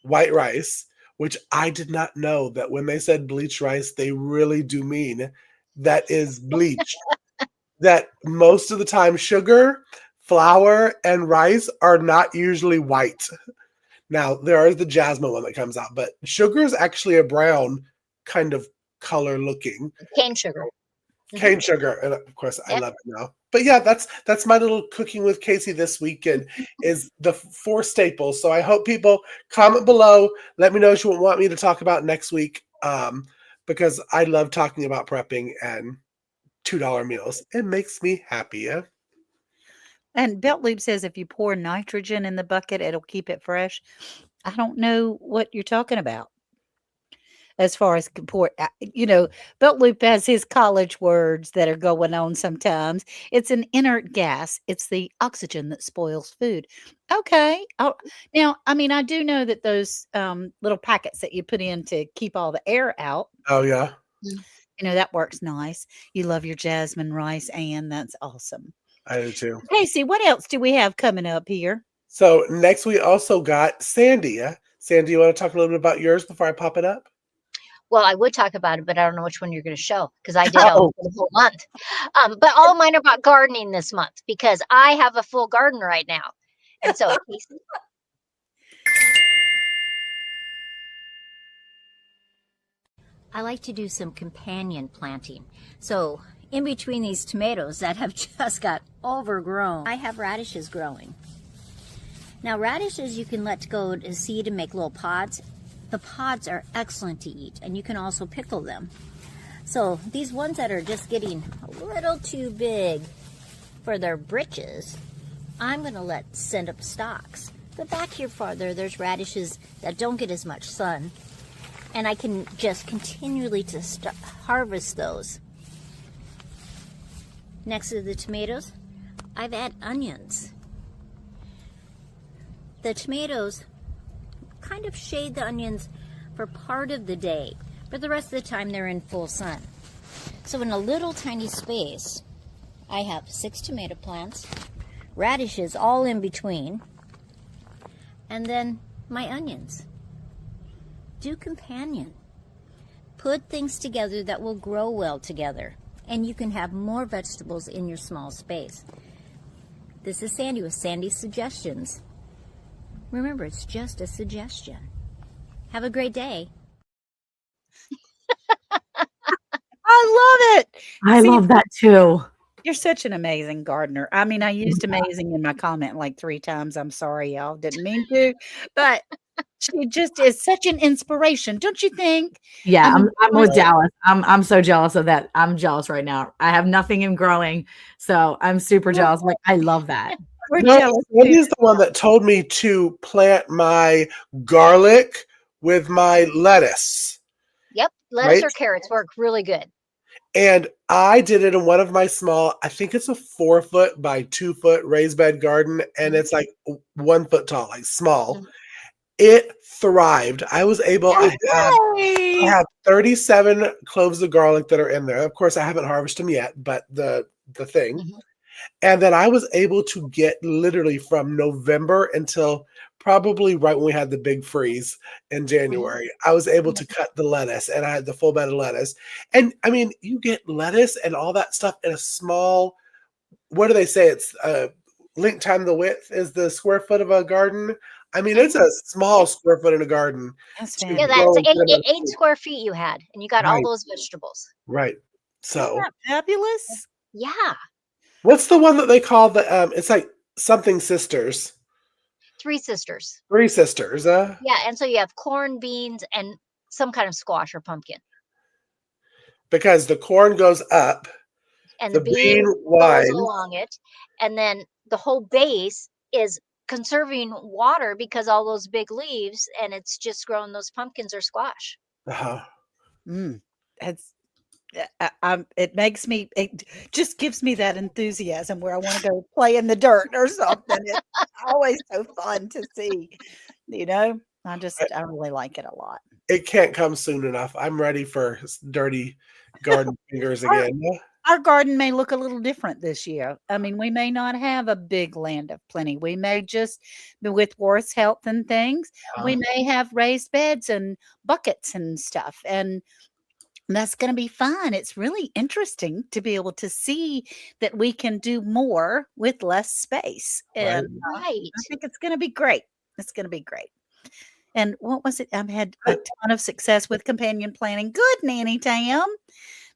white rice, which I did not know that when they said bleached rice, they really do mean that is bleached. That most of the time sugar, flour, and rice are not usually white. Now, there is the jasmine one that comes out, but sugar is actually a brown kind of color looking. Cane sugar. Cane sugar. And of course, I love it now. But yeah, that's my little Cooking with Casey this weekend is the 4 staples. So I hope people comment below. Let me know what you want me to talk about next week. Because I love talking about prepping and $2 meals. It makes me happy. Yeah? And Belt Loop says if you pour nitrogen in the bucket, it'll keep it fresh. I don't know what you're talking about. As far as Belt Loop has his college words that are going on sometimes. It's an inert gas. It's the oxygen that spoils food. Okay. Now, I mean, I do know that those little packets that you put in to keep all the air out. Oh, yeah. That works nice. You love your jasmine rice, and that's awesome. I do too. Casey, what else do we have coming up here? So next we also got Sandy. Sandy, you want to talk a little bit about yours before I pop it up? Well, I would talk about it, but I don't know which one you're going to show because I did it for the whole month. But all of mine are about gardening this month because I have a full garden right now. And so, Casey. I like to do some companion planting. So in between these tomatoes that have just got overgrown, I have radishes growing. Now radishes you can let go to seed and make little pods. The pods are excellent to eat, and you can also pickle them. So these ones that are just getting a little too big for their britches, I'm going to let send up stalks. But back here farther, there's radishes that don't get as much sun, and I can just continually harvest those. Next to the tomatoes, I've added onions. The tomatoes kind of shade the onions for part of the day, but the rest of the time they're in full sun. So in a little tiny space, I have 6 tomato plants, radishes all in between, and then my onions. Do companion. Put things together that will grow well together, and you can have more vegetables in your small space. This is Sandy with Sandy's Suggestions. Remember, it's just a suggestion. Have a great day. I love it. I love that too. You're such an amazing gardener. I mean, I used amazing in my comment like 3 times. I'm sorry, y'all. Didn't mean to, but she just is such an inspiration, don't you think? Yeah, I mean, I'm with Dallas. I'm so jealous of that. I'm jealous right now. I have nothing in growing, so I'm super jealous. Like, I love that. we're No, jealous Wendy's too. the one that told me to plant my garlic with my lettuce. Yep, lettuce Right? or carrots work really good. And I did it in one of my small, I think it's a 4 foot by 2 foot raised bed garden. And it's like 1 foot tall, like small. Mhm. It thrived. I was able, I Yay! have 37 cloves of garlic that are in there. Of course, I haven't harvested them yet, but the thing. Mhm. And then I was able to get literally from November until probably right when we had the big freeze in January. I was able to cut the lettuce, and I had the full bed of lettuce. And I mean, you get lettuce and all that stuff in a small, what do they say? It's length time the width is the square foot of a garden. I mean, it's a small square foot in a garden. That's to Yeah, fantastic. grow that's and put in 8 square feet you had, and you got all Right. those vegetables. Right. Isn't So that fabulous? Yeah, what's the one that they call the it's like something sisters. 3 sisters. 3 sisters. Yeah, and so you have corn, beans, and some kind of squash or pumpkin. Because the corn goes up, And the the bean bean goes winds. along it, and then the whole base is conserving water because all those big leaves, and it's just growing those pumpkins or squash. Uh-huh. That's it makes me, it just gives me that enthusiasm where I want to go play in the dirt or something. It's always so fun to see, you know. I really like it a lot. It can't come soon enough. I'm ready for dirty garden fingers again. Our garden may look a little different this year. I mean, we may not have a big land of plenty. We may just, with Worth's health and things, we may have raised beds and buckets and stuff. And that's going to be fun. It's really interesting to be able to see that we can do more with less space. And Right. I think it's going to be great. It's going to be great. And what was it? I've had a ton of success with companion planting. Good, Nanny Tam.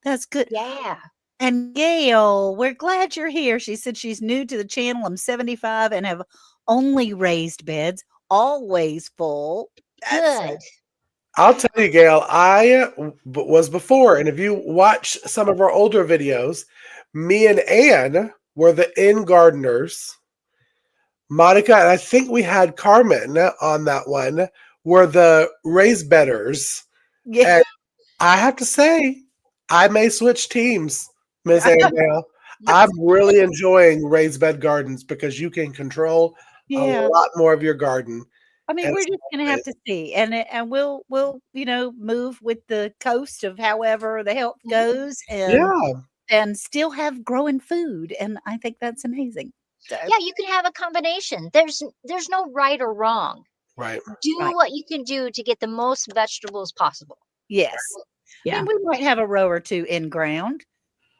That's good. Yeah. And Gail, we're glad you're here. She said she's new to the channel. I'm 75 and have only raised beds, always full. That's Good. I'll tell you, Gail, I was before, and if you watch some of our older videos, me and Ann were the in gardeners. Monica, and I think we had Carmen on that one, were the raised bedders. yeah. And I have to say, I may switch teams, Miss Annabelle. I'm really enjoying raised bed gardens because you can control Yeah. a lot more of your garden. I mean, And we're just gonna have to see, and we'll move with the coast of however the health goes, yeah, and still have growing food, and I think that's amazing. So, Yeah, you can have a combination. There's no right or wrong. right. Do Right. what you can do to get the most vegetables possible. yes, I Yeah. mean, we might have a row or two in ground,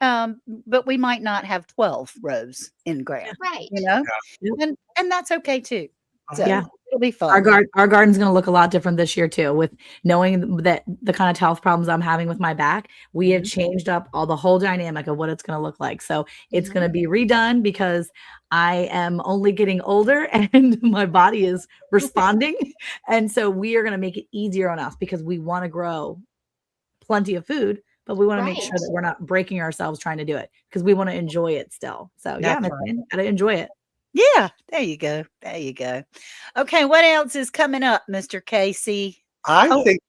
but we might not have 12 rows in ground, Right. you know, Yeah. and that's okay too. So Yeah. it'll be fun. Our garden's going to look a lot different this year too, with knowing that the kind of health problems I'm having with my back. We have changed up the whole dynamic of what it's going to look like. So it's going to be redone because I am only getting older and my body is responding. And so we are going to make it easier on us because we want to grow plenty of food, but we want to make sure Right. that we're not breaking ourselves trying to do it because we want to enjoy it still. So yeah, That's Miss right. Ann, gotta enjoy it. Yeah, there you go. There you go. Okay, what else is coming up, Mr. Casey? I Oh, think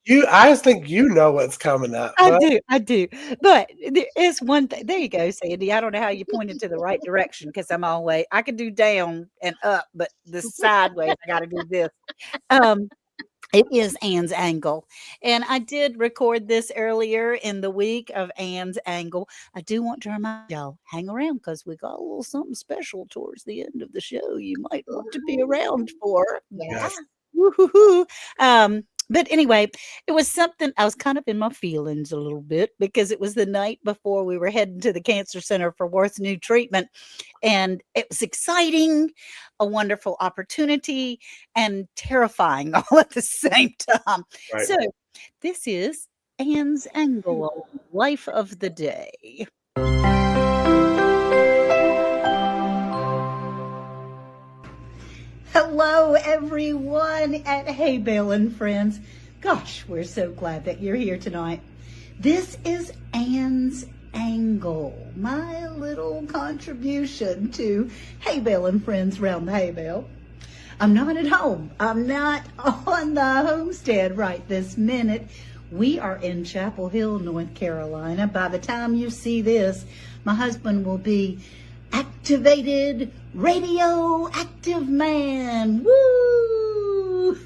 you know what's coming up. I do. But there is one thing. There you go, Sandy. I don't know how you pointed to the right direction because I can do down and up, but the sideways, I got to do this. Um, It is Anne's angle. And I did record this earlier in the week of Anne's angle. I do want to remind y'all, hang around because we got a little something special towards the end of the show you might want to be around for. Yeah. Yes. Woo-hoo-hoo. But anyway, it was something I was kind of in my feelings a little bit because it was the night before we were heading to the cancer center for Worth's new treatment. And it was exciting, a wonderful opportunity, and terrifying all at the same time. Right. So this is Anne's angle, life of the day. Hello, everyone at Hay Bale and Friends. Gosh, we're so glad that you're here tonight. This is Anne's angle, my little contribution to Hay Bale and Friends round the hay bale. I'm not at home. I'm not on the homestead right this minute. We are in Chapel Hill, North Carolina. By the time you see this, my husband will be activated radioactive man. Woo!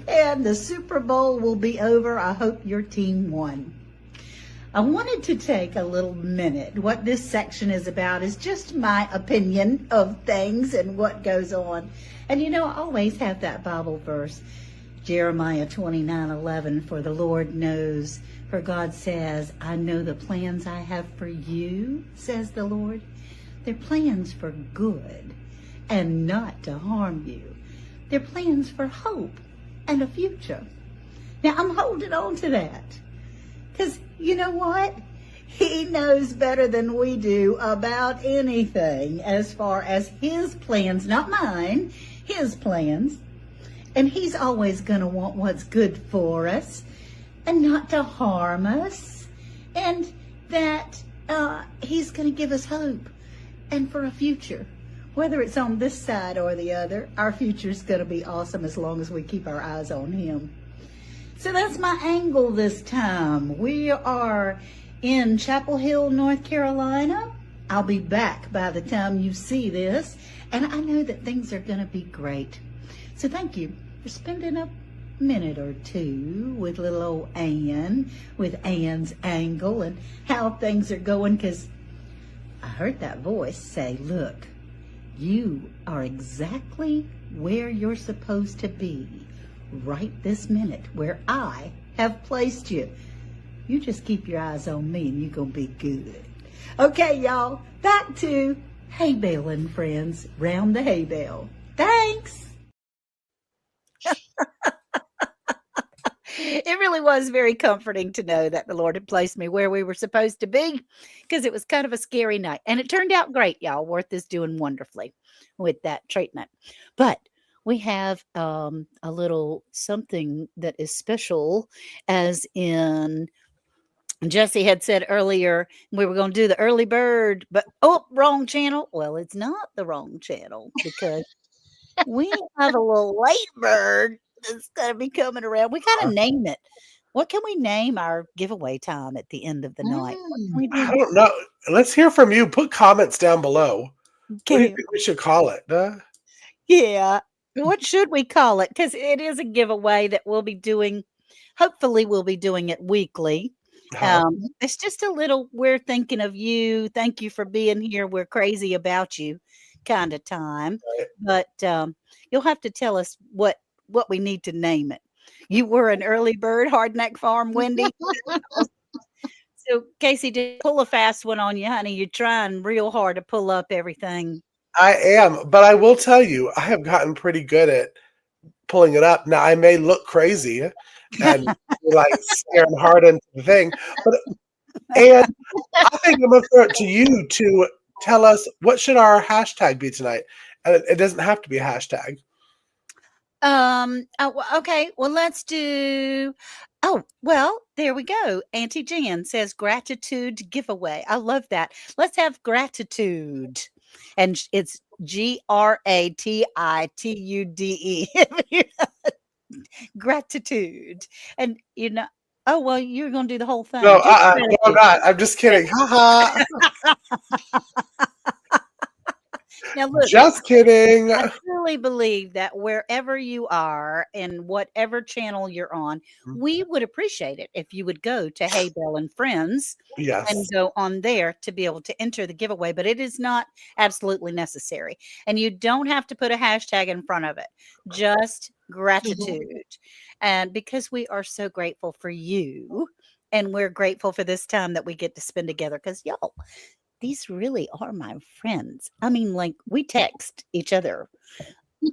And the Super Bowl will be over. I hope your team won. I wanted to take a little minute. What this section is about is just my opinion of things and what goes on. And I always have that Bible verse, Jeremiah 29:11, for the Lord knows, for God says, I know the plans I have for you, says the Lord. They're plans for good and not to harm you. They're plans for hope and a future. Now, I'm holding on to that because you know what? He knows better than we do about anything as far as his plans, not mine, his plans. And he's always going to want what's good for us and not to harm us. And that he's going to give us hope and for a future. Whether it's on this side or the other, our future's going to be awesome as long as we keep our eyes on him. So that's my angle this time. We are in Chapel Hill, North Carolina. I'll be back by the time you see this. And I know that things are going to be great. So thank you for spending a minute or two with little old Anne, with Anne's angle and how things are going. Because I heard that voice say, look, you are exactly where you're supposed to be right this minute, where I have placed you. You just keep your eyes on me and you're going to be good. Okay, y'all, back to Hay Bale and Friends round the hay bale. Thanks. It really was very comforting to know that the Lord had placed me where we were supposed to be because it was kind of a scary night. And it turned out great, y'all. Worth is doing wonderfully with that treatment. But we have a little something that is special, as in Jesse had said earlier, we were going to do the early bird, but wrong channel. Well, it's not the wrong channel because we have a little late bird that's going to be coming around. We got to name it. What can we name our giveaway time at the end of the night? What can we I do? don't know. Let's hear from you. Put comments down below. What do you Okay. think we should call it? Yeah. What should we call it? Because it is a giveaway that we'll be doing. Hopefully, we'll be doing it weekly. It's just a little, we're thinking of you. Thank you for being here. We're crazy about you kind of time. Right. But you'll have to tell us what we need to name it. You were an early bird, Hardneck Farm, Wendy. So, Casey, did pull a fast one on you, honey. You're trying real hard to pull up everything. I am, but I will tell you, I have gotten pretty good at pulling it up. Now, I may look crazy and like staring hard into the thing, and I think I'm going to throw it to you to tell us what should our hashtag be tonight. And it doesn't have to be a hashtag. Okay. Well, let's do. Oh, well, there we go. Auntie Jan says gratitude giveaway. I love that. Let's have gratitude, and it's GRATITUDE. gratitude. And oh well, you're gonna do the whole thing. No, Just no, I'm gratitude. not. I'm just kidding. Ha Now look, Just kidding. I truly believe that wherever you are and whatever channel you're on, we would appreciate it if you would go to Hey Bell and Friends and Yes. go on there to be able to enter the giveaway, but it is not absolutely necessary. And you don't have to put a hashtag in front of it, just gratitude. And because we are so grateful for you, and we're grateful for this time that we get to spend together, because y'all, these really are my friends. I mean, like, we text each other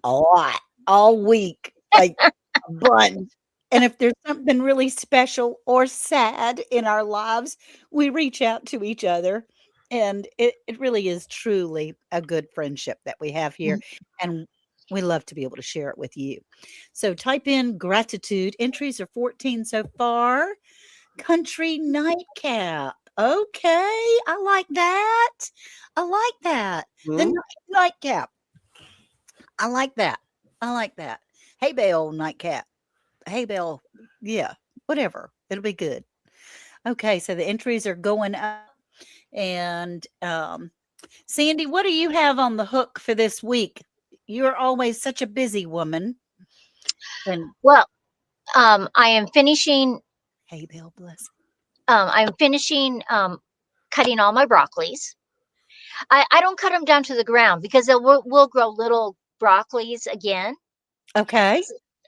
a lot all week, like a bunch. And if there's something really special or sad in our lives, we reach out to each other. And it really is truly a good friendship that we have here. And we love to be able to share it with you. So type in gratitude. Entries are 14 so far. Country nightcap. Okay, I like that. I like that. The nightcap. I like that. I like that. Hey, Bell nightcap. Hey, Bell. Yeah, whatever. It'll be good. Okay, so the entries are going up. And Sandy, what do you have on the hook for this week? You're always such a busy woman. And Well, I am finishing. hey, Bell, bless. I'm finishing cutting all my broccolis. I don't cut them down to the ground because we'll grow little broccolis again. Okay.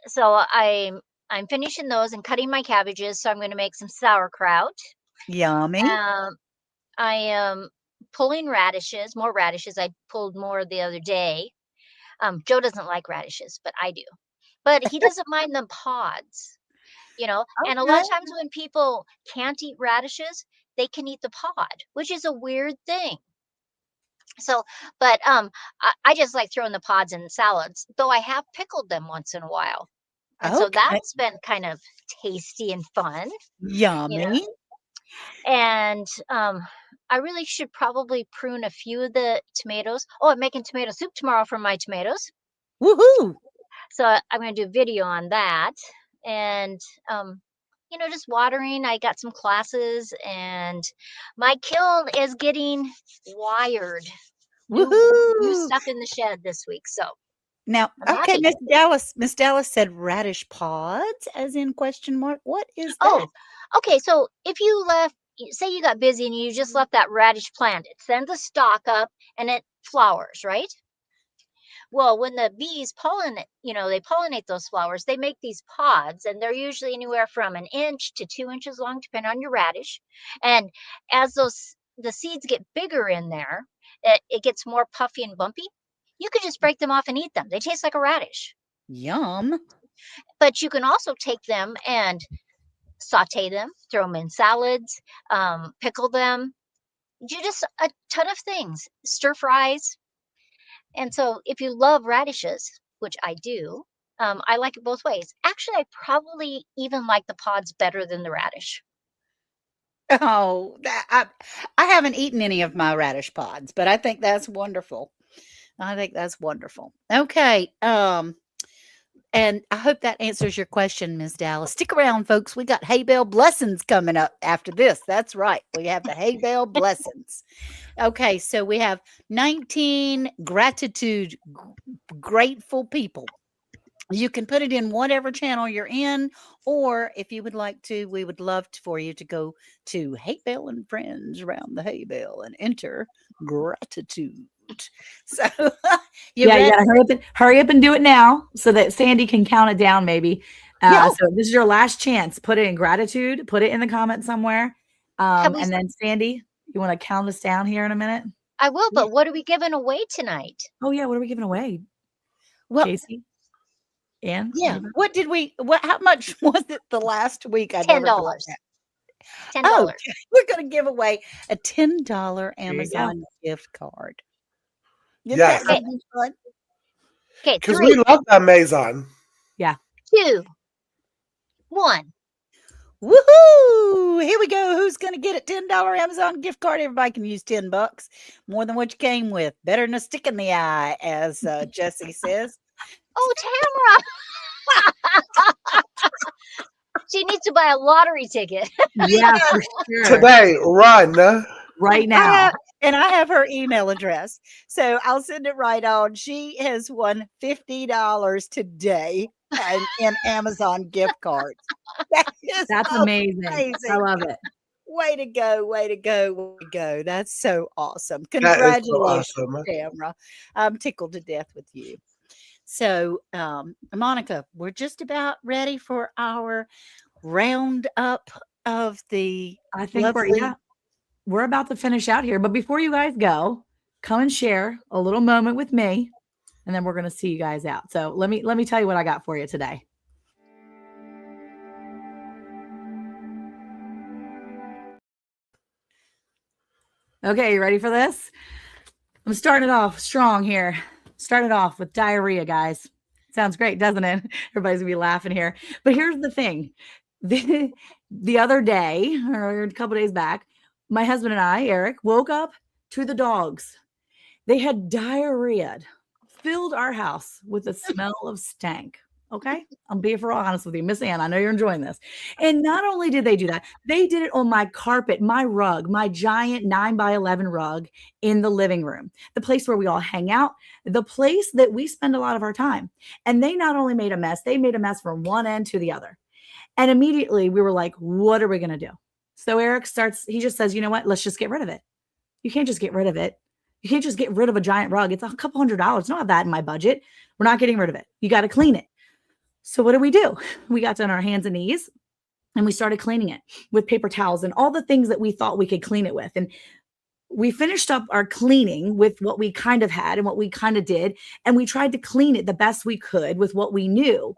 So I'm finishing those and cutting my cabbages. So I'm going to make some sauerkraut. Yummy. I am pulling radishes, more radishes. I pulled more the other day. Joe doesn't like radishes, but I do. But he doesn't mind the pods, And a lot of times when people can't eat radishes, they can eat the pod, which is a weird thing. So, but I just like throwing the pods in salads, though I have pickled them once in a while. And so that's been kind of tasty and fun. Yummy. And I really should probably prune a few of the tomatoes. Oh, I'm making tomato soup tomorrow from my tomatoes. Woohoo. So I'm going to do a video on that. And, just watering. I got some classes and my kiln is getting wired. New stuff in the shed this week. So now, okay, Miss Dallas said radish pods, as in question mark. What is that? Oh, okay. So if you say you got busy and you just left that radish plant, it sends a stalk up and it flowers, right? Well, when the bees pollinate, they pollinate those flowers, they make these pods, and they're usually anywhere from 1 inch to 2 inches long, depending on your radish. And as the seeds get bigger in there, it gets more puffy and bumpy. You could just break them off and eat them. They taste like a radish. Yum. But you can also take them and saute them, throw them in salads, pickle them, do just a ton of things, stir fries. And so if you love radishes, which I do, I like it both ways. Actually, I probably even like the pods better than the radish. Oh, I haven't eaten any of my radish pods, but I think that's wonderful. Okay. And I hope that answers your question, Ms. Dallas. Stick around, folks. We got Hay Bell Blessings coming up after this. That's right. We have the Hay Bell Blessings. Okay, so we have 19 gratitude, grateful people. You can put it in whatever channel you're in, or if you would like to, we would love for you to go to Hay Bell and Friends around the Hay Bell and enter gratitude. So you gotta hurry up and do it now so that Sandy can count it down maybe. So this is your last chance. Put it in gratitude, put it in the comments somewhere. And then Sandy, you want to count us down here in a minute? I will, but what are we giving away tonight? Oh yeah, what are we giving away? Well, Casey? And how much was it the last week? $10. $10. We're going to give away a $10 Amazon gift card. Yes. Okay, because we love Amazon. Yeah. 2, 1. Woohoo! Here we go. Who's going to get a $10 Amazon gift card? Everybody can use $10. More than what you came with. Better than a stick in the eye, as Jesse says. Oh, Tamara. She needs to buy a lottery ticket. Yeah, for sure. Today, run. Right now. I have her email address. So I'll send it right on. She has won $50 today in Amazon gift cards. That's amazing. I love it. Way to go, way to go, way to go. That's so awesome. That is so Congratulations, awesome. Tamara. I'm tickled to death with you. So, Monica, we're just about ready for our roundup of the I think we're about to finish out here. But before you guys go, come and share a little moment with me, and then we're going to see you guys out. So let me tell you what I got for you today. Okay, you ready for this? I'm starting it off strong here. Started off with diarrhea, guys. Sounds great, doesn't it? Everybody's gonna be laughing here. But here's the thing. The other day, or a couple days back, my husband and I, Eric, woke up to the dogs. They had diarrhea, filled our house with the smell of stank. Okay, I'm being for honest with you, Miss Ann. I know you're enjoying this. And not only did they do that, they did it on my carpet, my rug, my giant 9x11 rug in the living room, the place where we all hang out, the place that we spend a lot of our time. And they not only made a mess, they made a mess from one end to the other. And immediately we were like, what are we going to do? So Eric he just says, you know what? Let's just get rid of it. You can't just get rid of it. You can't just get rid of a giant rug. It's a couple $100. I don't have that in my budget. We're not getting rid of it. You got to clean it. So what do? We got on our hands and knees and we started cleaning it with paper towels and all the things that we thought we could clean it with. And we finished up our cleaning with what we kind of had and what we kind of did. And we tried to clean it the best we could with what we knew,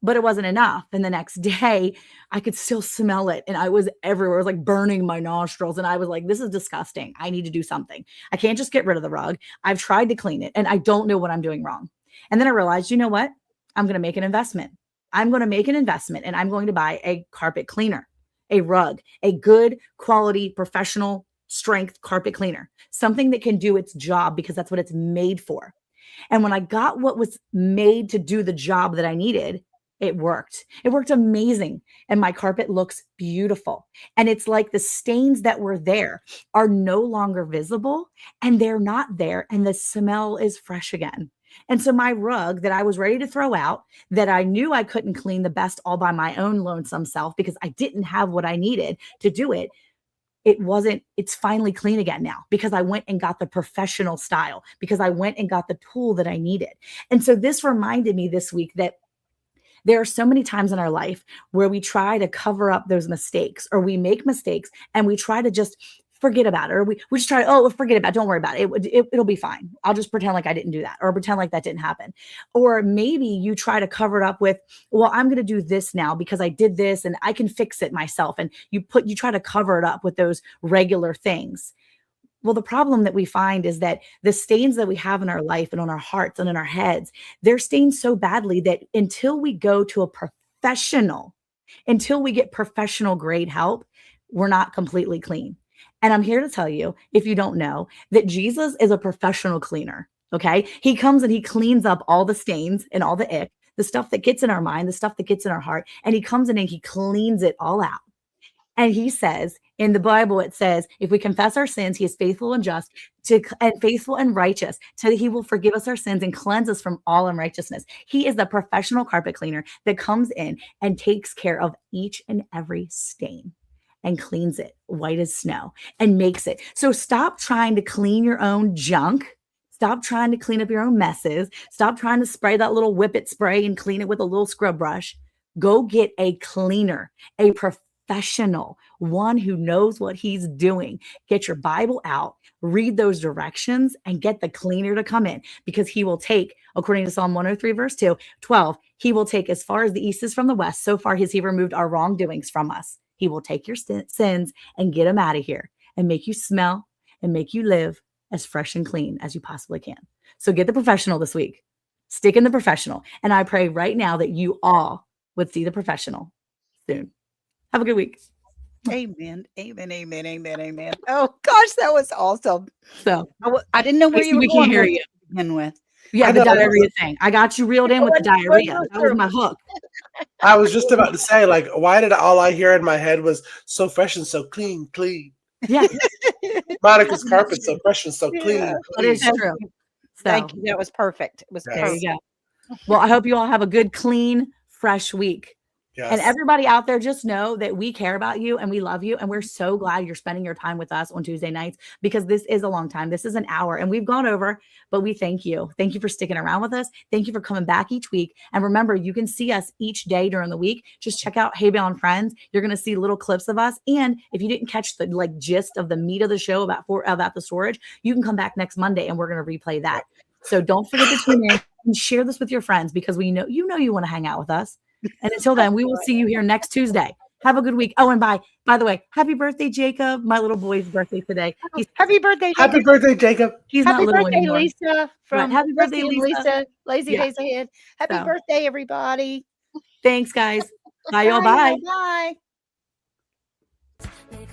but it wasn't enough. And the next day I could still smell it. And I was everywhere. It was like burning my nostrils. And I was like, this is disgusting. I need to do something. I can't just get rid of the rug. I've tried to clean it and I don't know what I'm doing wrong. And then I realized, you know what? I'm going to make an investment. I'm going to make an investment and I'm going to buy a carpet cleaner, a rug, a good quality professional strength carpet cleaner, something that can do its job because that's what it's made for. And when I got what was made to do the job that I needed, it worked. It worked amazing. And my carpet looks beautiful. And it's like the stains that were there are no longer visible and they're not there. And the smell is fresh again. And so my rug that I was ready to throw out, that I knew I couldn't clean the best all by my own lonesome self because I didn't have what I needed to do it. It's finally clean again now because I went and got the professional style, because I went and got the tool that I needed. And so this reminded me this week that there are so many times in our life where we try to cover up those mistakes or we make mistakes and we try to just forget about it, or we just try to, forget about it. Don't worry about it. It'll be fine. I'll just pretend like I didn't do that or pretend like that didn't happen. Or maybe you try to cover it up with, well, I'm going to do this now because I did this and I can fix it myself. And you try to cover it up with those regular things. Well, the problem that we find is that the stains that we have in our life and on our hearts and in our heads, they're stained so badly that until we go to a professional, until we get professional grade help, we're not completely clean. And I'm here to tell you, if you don't know, that Jesus is a professional cleaner, okay? He comes and he cleans up all the stains and all the ick, the stuff that gets in our mind, the stuff that gets in our heart, and he comes in and he cleans it all out. And he says, in the Bible, it says, if we confess our sins, he is faithful and just, and faithful and righteous, so that he will forgive us our sins and cleanse us from all unrighteousness. He is the professional carpet cleaner that comes in and takes care of each and every stain and cleans it white as snow and makes it. So stop trying to clean your own junk. Stop trying to clean up your own messes. Stop trying to spray that little whippet spray and clean it with a little scrub brush. Go get a cleaner, a professional, one who knows what he's doing. Get your Bible out, read those directions, and get the cleaner to come in, because he will take, according to Psalm 103, verse 12, he will take as far as the east is from the west. So far has he removed our wrongdoings from us. He will take your sins and get them out of here and make you smell and make you live as fresh and clean as you possibly can. So get the professional this week. Stick in the professional. And I pray right now that you all would see the professional soon. Have a good week. Amen. Amen. Amen. Amen. Amen. Oh gosh, that was awesome. So I didn't know where you were we going can't hear with you to begin with. Yeah, the diarrhea thing. I got you reeled in with the diarrhea. That was my hook. I was just about to say, like, why did all I hear in my head was so fresh and so clean, clean. Yeah, Monica's carpet so fresh and so clean, Yeah. that is clean. true. Thank So, you. That was perfect. It was Yes. there perfect. you go. Well, I hope you all have a good, clean, fresh week. And Yes. everybody out there, just know that we care about you and we love you. And we're so glad you're spending your time with us on Tuesday nights, because this is a long time. This is an hour and we've gone over, but we thank you. Thank you for sticking around with us. Thank you for coming back each week. And remember, you can see us each day during the week. Just check out Hey Belle and Friends. You're going to see little clips of us. And if you didn't catch the like gist of the meat of the show about the storage, you can come back next Monday and we're going to replay that. So don't forget to tune in and share this with your friends, because we know you want to hang out with us. And until then, we will see you here next Tuesday. Have a good week. Oh, and by the way, happy birthday, Jacob. My little boy's birthday today. Happy birthday, Happy Jacob. birthday, Jacob. He's Happy not little birthday, anymore. Lisa. From Happy birthday, Rusty and Lisa. Lazy Yeah. Days Ahead. Happy So. birthday, everybody. Thanks, guys. Bye, y'all. Bye. Bye. They